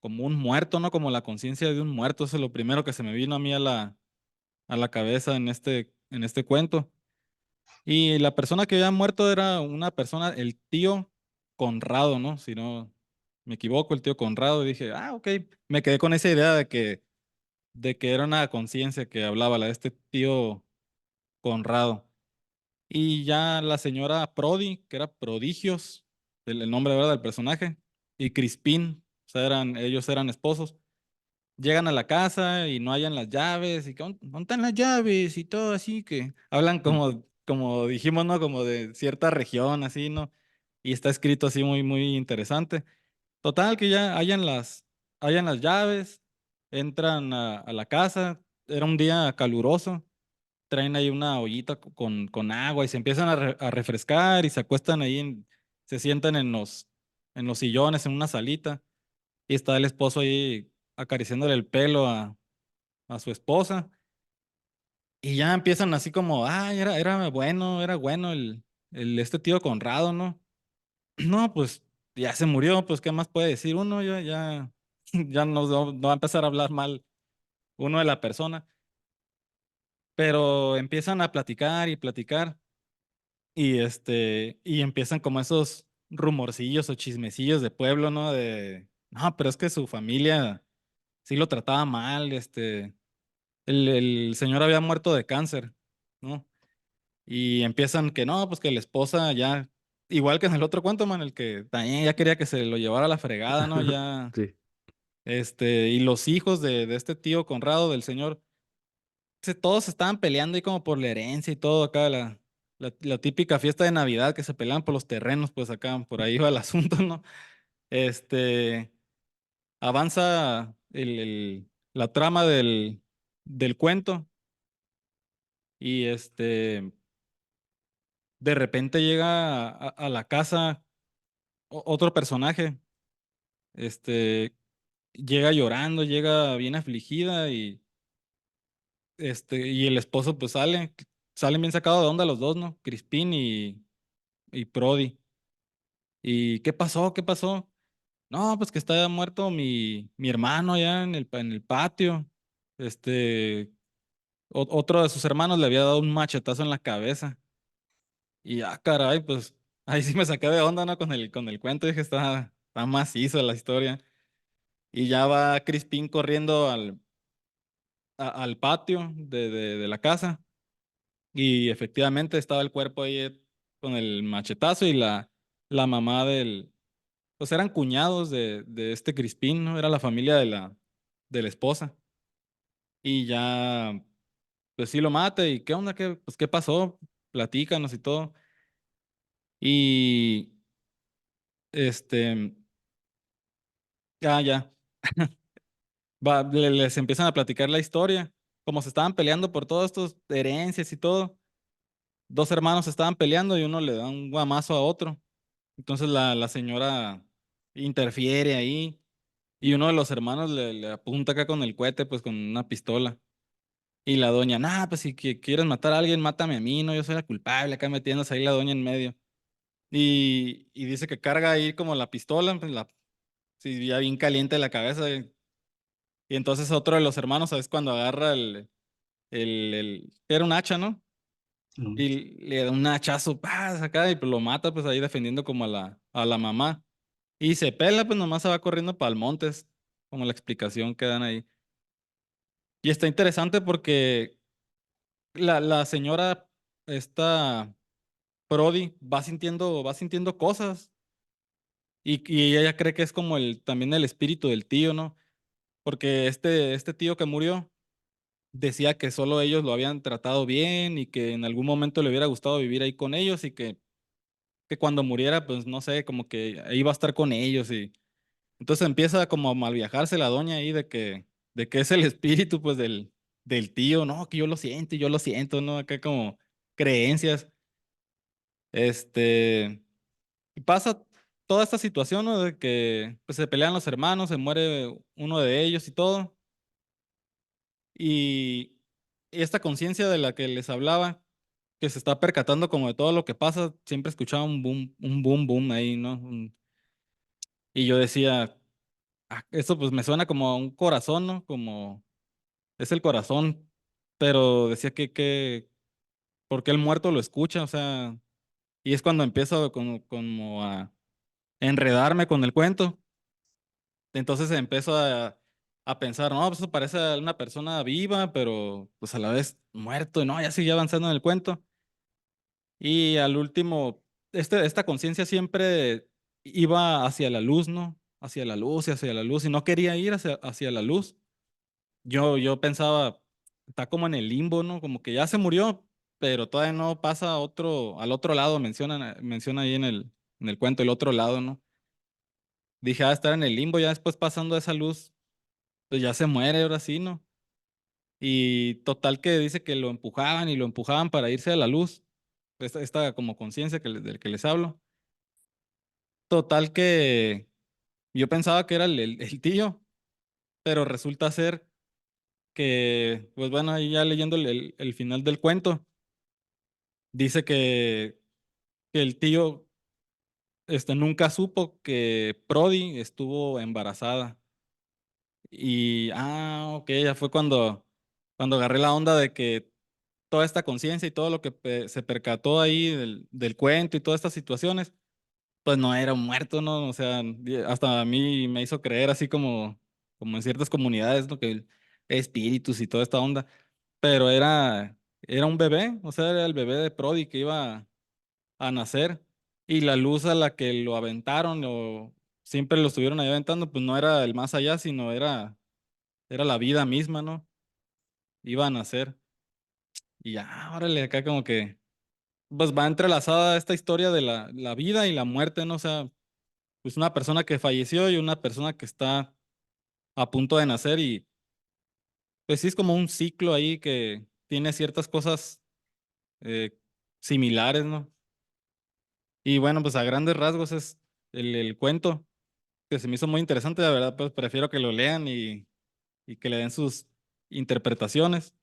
como un muerto, ¿no? Como la conciencia de un muerto. Eso es lo primero que se me vino a mí a la cabeza en este cuento. Y la persona que había muerto era una persona, el tío Conrado, ¿no? Si no me equivoco, el tío Conrado. Y dije, ok, me quedé con esa idea de que era una conciencia que hablaba, la de este tío Conrado. Y ya la señora Prodi, que era Prodigios, el nombre, ¿verdad?, del personaje, y Crispín, o sea, ellos eran esposos. Llegan a la casa y no hayan las llaves, y que, ¿dónde están las llaves? Y todo así, que hablan como dijimos, ¿no? Como de cierta región, así, ¿no? Y está escrito así muy, muy interesante. Total, que ya hayan las llaves, entran a la casa, era un día caluroso, traen ahí una ollita con agua y se empiezan a refrescar y se acuestan ahí, se sientan en los sillones, en una salita, y está el esposo ahí acariciándole el pelo a su esposa. Y ya empiezan así como, era bueno este tío Conrado, ¿no? No, pues ya se murió, pues ¿qué más puede decir uno? Ya no va a empezar a hablar mal uno de la persona. Pero empiezan a platicar y platicar y empiezan como esos rumorcillos o chismecillos de pueblo, ¿no? No, pero es que su familia sí lo trataba mal, el señor había muerto de cáncer, ¿no? Y empiezan que no, pues que la esposa ya, igual que en el otro cuento, man, el que también ya quería que se lo llevara a la fregada, ¿no? Ya, Sí. y los hijos de este tío Conrado, del señor, todos estaban peleando ahí como por la herencia y todo acá, la típica fiesta de Navidad que se pelean por los terrenos, pues acá, por ahí va el asunto, ¿no? Este, avanza la trama del cuento y de repente llega a la casa otro personaje, este, llega llorando, llega bien afligida y el esposo pues salen bien sacado de onda los dos, ¿no? Crispín y Prodi. ¿Y qué pasó? ¿Qué pasó? No, pues que está muerto mi hermano allá en el patio. Otro de sus hermanos le había dado un machetazo en la cabeza. Y caray, pues ahí sí me saqué de onda, ¿no? Con el cuento, dije, está macizo la historia. Y ya va Crispín corriendo al patio de la casa. Y efectivamente estaba el cuerpo ahí con el machetazo y la mamá pues eran cuñados de este Crispín, ¿no? Era la familia de la esposa. Y ya, pues sí lo mata. ¿Y qué onda? Pues qué pasó? Platícanos y todo. Y este, ya. Les empiezan a platicar la historia. Como se estaban peleando por todas estas herencias y todo. Dos hermanos estaban peleando y uno le da un guamazo a otro. Entonces la señora interfiere ahí y uno de los hermanos le apunta acá con el cohete, pues con una pistola. Y la doña, nah, pues si quieres matar a alguien, mátame a mí, no, yo soy la culpable, acá metiéndose ahí la doña en medio. Y dice que carga ahí como la pistola, pues sí, ya bien caliente la cabeza. Y entonces otro de los hermanos, ¿sabes? Cuando agarra era un hacha, ¿no? Mm. Y le da un hachazo, ¡paz! Acá, y pues lo mata, pues ahí defendiendo como a la mamá. Y se pela, pues nomás se va corriendo para el montes, como la explicación que dan ahí. Y está interesante porque la señora, esta Brody, va sintiendo cosas. Y ella cree que es como también el espíritu del tío, ¿no? Porque este tío que murió decía que solo ellos lo habían tratado bien y que en algún momento le hubiera gustado vivir ahí con ellos y que cuando muriera, pues no sé, como que iba a estar con ellos. Y entonces empieza como a malviajarse la doña ahí de que es el espíritu, pues, del tío, no, que yo lo siento y yo lo siento, ¿no? Acá como creencias. Este, y pasa toda esta situación, ¿no? De que pues, se pelean los hermanos, se muere uno de ellos y todo. Y esta conciencia de la que les hablaba, que se está percatando como de todo lo que pasa, siempre escuchaba un boom, boom ahí, ¿no? Y yo decía, esto pues me suena como a un corazón, ¿no? Como es el corazón, pero decía ¿por qué el muerto lo escucha? O sea, y es cuando empiezo como a enredarme con el cuento. Entonces empiezo a pensar, no, pues eso parece a una persona viva, pero pues a la vez muerto, y no, ya sigue avanzando en el cuento. Y al último, esta conciencia siempre iba hacia la luz, ¿no? Hacia la luz y hacia la luz, y no quería ir hacia la luz. Yo pensaba, está como en el limbo, ¿no? Como que ya se murió, pero todavía no pasa al otro lado, menciona ahí en el cuento, el otro lado, ¿no? Dije, estar en el limbo, ya después pasando esa luz, pues ya se muere, ahora sí, ¿no? Y total que dice que lo empujaban y lo empujaban para irse a la luz, esta como conciencia del que les hablo. Total que yo pensaba que era el tío, pero resulta ser que, pues bueno, ahí ya leyendo el final del cuento, dice que el tío nunca supo que Prodi estuvo embarazada. Y, ok, ya fue cuando agarré la onda de que toda esta conciencia y todo lo que se percató ahí del cuento y todas estas situaciones, pues no era un muerto, ¿no? O sea, hasta a mí me hizo creer así como en ciertas comunidades, ¿no? Que espíritus y toda esta onda, pero era un bebé, o sea, era el bebé de Prodi que iba a nacer y la luz a la que lo aventaron o siempre lo estuvieron ahí aventando, pues no era el más allá, sino era la vida misma, ¿no? Iba a nacer. Y ya, órale, acá como que, pues va entrelazada esta historia de la vida y la muerte, ¿no? O sea, pues una persona que falleció y una persona que está a punto de nacer y pues sí es como un ciclo ahí que tiene ciertas cosas eh, similares, ¿no? Y bueno, pues a grandes rasgos es el cuento que se me hizo muy interesante, la verdad, pues prefiero que lo lean y que le den sus interpretaciones,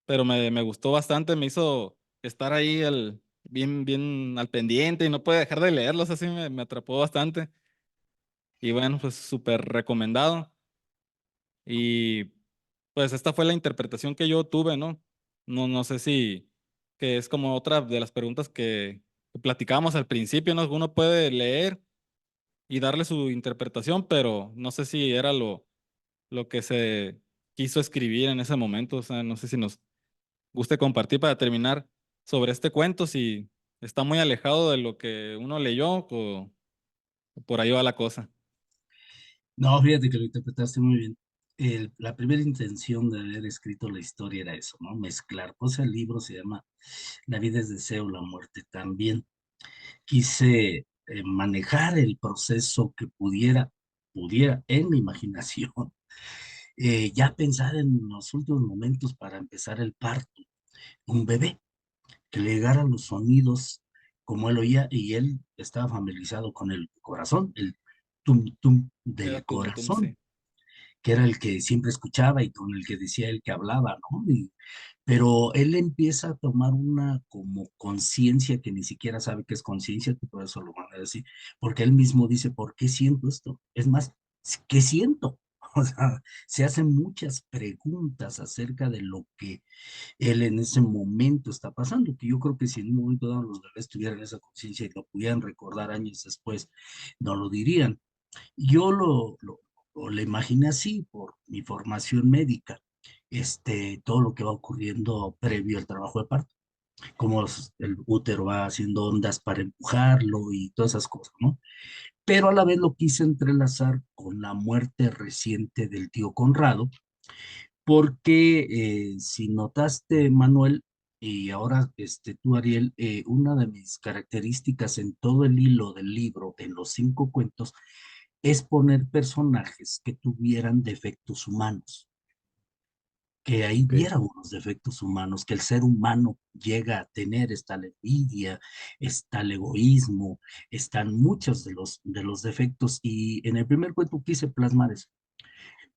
pero me gustó bastante, me hizo estar ahí bien, bien al pendiente y no puede dejar de leerlos, así me atrapó bastante. Y bueno, pues súper recomendado. Y pues esta fue la interpretación que yo tuve, ¿no? No sé si, que es como otra de las preguntas que platicábamos al principio, ¿no? Uno puede leer y darle su interpretación, pero no sé si era lo que se quiso escribir en ese momento. O sea, no sé si nos guste compartir para terminar sobre este cuento, si está muy alejado de lo que uno leyó o por ahí va la cosa. No, fíjate que lo interpretaste muy bien. La primera intención de haber escrito la historia era eso, ¿no? Mezclar. Pues el libro se llama La vida es deseo, la muerte también. Quise manejar el proceso que pudiera en mi imaginación, ya pensar en los últimos momentos para empezar el parto. Un bebé que le llegaran los sonidos como él oía y él estaba familiarizado con el corazón, el tum tum Era del Tum Tum, corazón. sí. que era el que siempre escuchaba y con el que decía el que hablaba, ¿no? Pero él empieza a tomar una como conciencia que ni siquiera sabe qué es conciencia, que por eso lo van a decir, porque él mismo dice, ¿por qué siento esto? Es más, ¿qué siento? O sea, se hacen muchas preguntas acerca de lo que él en ese momento está pasando, que yo creo que si en un momento dado los bebés tuvieran esa conciencia y lo pudieran recordar años después, no lo dirían. Yo lo imaginé así por mi formación médica, todo lo que va ocurriendo previo al trabajo de parto, cómo el útero va haciendo ondas para empujarlo y todas esas cosas, ¿no? Pero a la vez lo quise entrelazar con la muerte reciente del tío Conrado, porque si notaste, Manuel, y ahora tú, Ariel, una de mis características en todo el hilo del libro, en los 5 cuentos, es poner personajes que tuvieran defectos humanos, que ahí Ok. viéramos los defectos humanos, que el ser humano llega a tener, está la envidia, está el egoísmo, están muchos de los defectos, y en el primer cuento quise plasmar eso.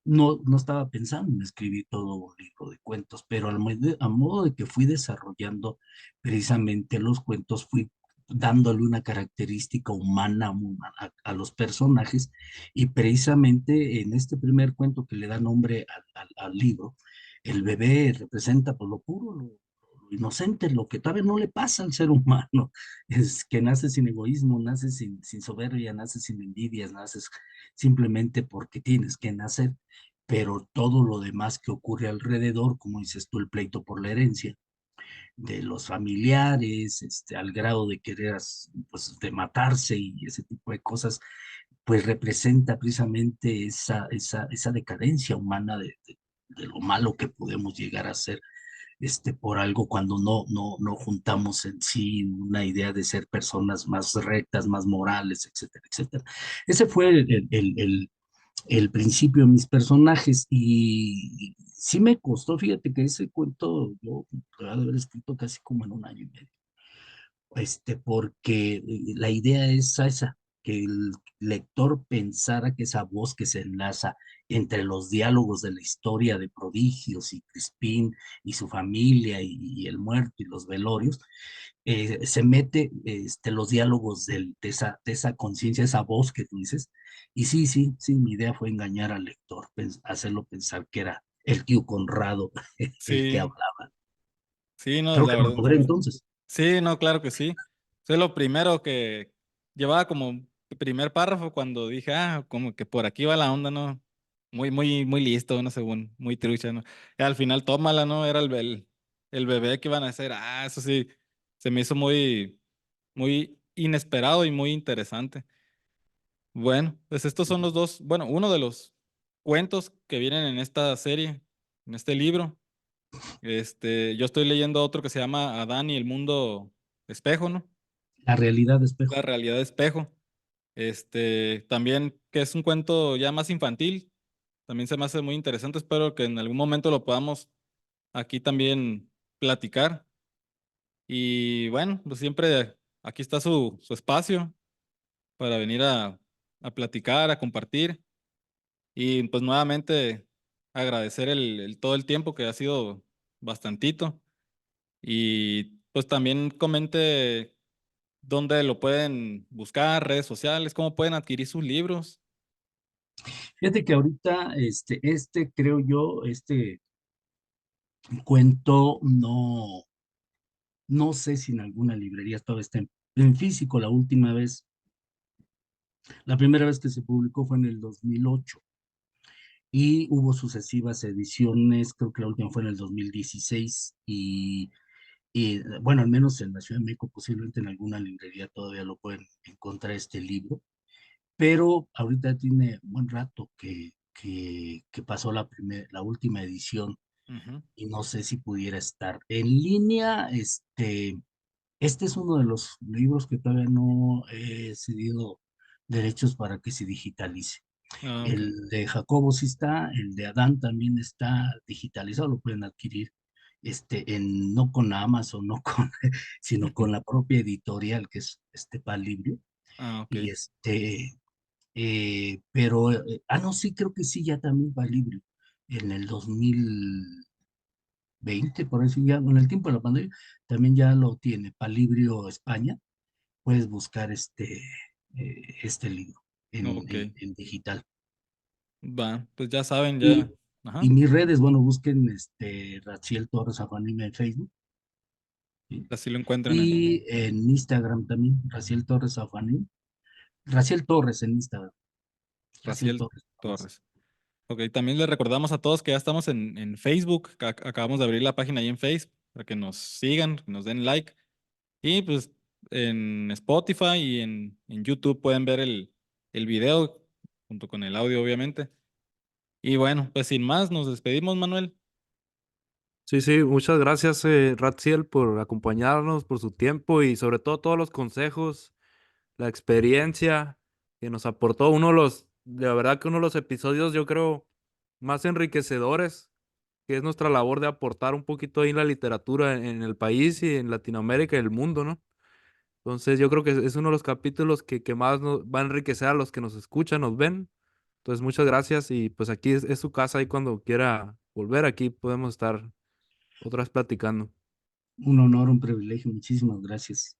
No estaba pensando en escribir todo un libro de cuentos, pero a modo de que fui desarrollando precisamente los cuentos, fui dándole una característica humana a los personajes, y precisamente en este primer cuento que le da nombre al libro, el bebé representa pues, lo puro, lo inocente, lo que todavía no le pasa al ser humano, es que nace sin egoísmo, nace sin soberbia, nace sin envidias, naces simplemente porque tienes que nacer, pero todo lo demás que ocurre alrededor, como dices tú, el pleito por la herencia de los familiares, al grado de querer, pues, de matarse y ese tipo de cosas, pues representa precisamente esa decadencia humana de lo malo que podemos llegar a ser, por algo cuando no juntamos en sí una idea de ser personas más rectas, más morales, etcétera, etcétera. Ese fue el principio de mis personajes, y sí me costó, fíjate que ese cuento yo lo he de haber escrito casi como en un año y medio, porque la idea es esa, que el lector pensara que esa voz que se enlaza entre los diálogos de la historia de Prodigios y Crispín y su familia y el muerto y los velorios, se mete los diálogos de esa conciencia, esa voz que tú dices. Y sí, sí, sí, mi idea fue engañar al lector, hacerlo pensar que era el tío Conrado el que Sí, hablaba. sí, no, Creo la que lo verdad. logré entonces. Sí, no, claro que sí. Fue lo primero que llevaba como primer párrafo cuando dije, como que por aquí va la onda, ¿no? Muy, muy, muy listo, ¿no? Según, muy trucha, ¿no? Y al final, tómala, ¿no? Era el bebé que iban a hacer. Eso sí, se me hizo muy, muy inesperado y muy interesante. Bueno, pues estos son los dos, bueno, uno de los cuentos que vienen en esta serie, en este libro. Yo estoy leyendo otro que se llama Adán y el mundo espejo, ¿no? La realidad de espejo. La realidad espejo. También que es un cuento ya más infantil, también se me hace muy interesante. Espero que en algún momento lo podamos aquí también platicar. Y bueno, pues siempre aquí está su espacio para venir a platicar, a compartir. Y pues nuevamente agradecer todo el tiempo que ha sido bastantito. Y pues también comente dónde lo pueden buscar, redes sociales, cómo pueden adquirir sus libros. Fíjate que ahorita, creo yo, cuento, no sé si en alguna librería todavía está en físico. La primera vez que se publicó fue en el 2008, y hubo sucesivas ediciones, creo que la última fue en el 2016, y bueno, al menos en la Ciudad de México, posiblemente en alguna librería todavía lo pueden encontrar este libro, pero ahorita tiene buen rato que pasó la última edición, Ujú. y no sé si pudiera estar en línea. Este es uno de los libros que todavía no he cedido derechos para que se digitalice. Ok. El de Jacobo sí está, el de Adán también está digitalizado, lo pueden adquirir, no con Amazon, no con, sino con la propia editorial que es Palibrio. Ok. Y Pero, no, sí, creo que sí, ya también va libre. En el 2020, por eso ya, en el tiempo de la pandemia, también ya lo tiene. Palibrio España, puedes buscar este libro Ok, en digital. va, pues ya saben, ya. Y, y Ajá, mis redes, bueno, busquen Rachiel Torres Afanime en Facebook, ¿sí? así lo encuentran Y en Instagram también, Raciel Torres Afanime. Raciel Torres en Instagram. Raciel Raciel Torres. Torres. Ok, también les recordamos a todos que ya estamos en Facebook, que acabamos de abrir la página ahí en Facebook para que nos sigan, que nos den like. Y pues en Spotify y en YouTube pueden ver el video junto con el audio, obviamente. Y bueno, pues sin más, nos despedimos, Manuel. Sí, sí, muchas gracias, Ratziel, por acompañarnos, por su tiempo y sobre todo todos los consejos, la experiencia que nos aportó. De verdad que uno de los episodios, yo creo, más enriquecedores, que es nuestra labor de aportar un poquito ahí la literatura en el país y en Latinoamérica y el mundo, ¿no? Entonces yo creo que es uno de los capítulos que más nos va a enriquecer a los que nos escuchan, nos ven. Entonces muchas gracias y pues aquí es su casa y cuando quiera volver aquí podemos estar otra vez platicando. Un honor, un privilegio. Muchísimas gracias.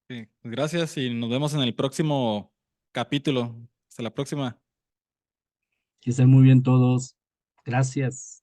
Sí, pues gracias y nos vemos en el próximo capítulo. Hasta la próxima. Que estén muy bien todos. Gracias.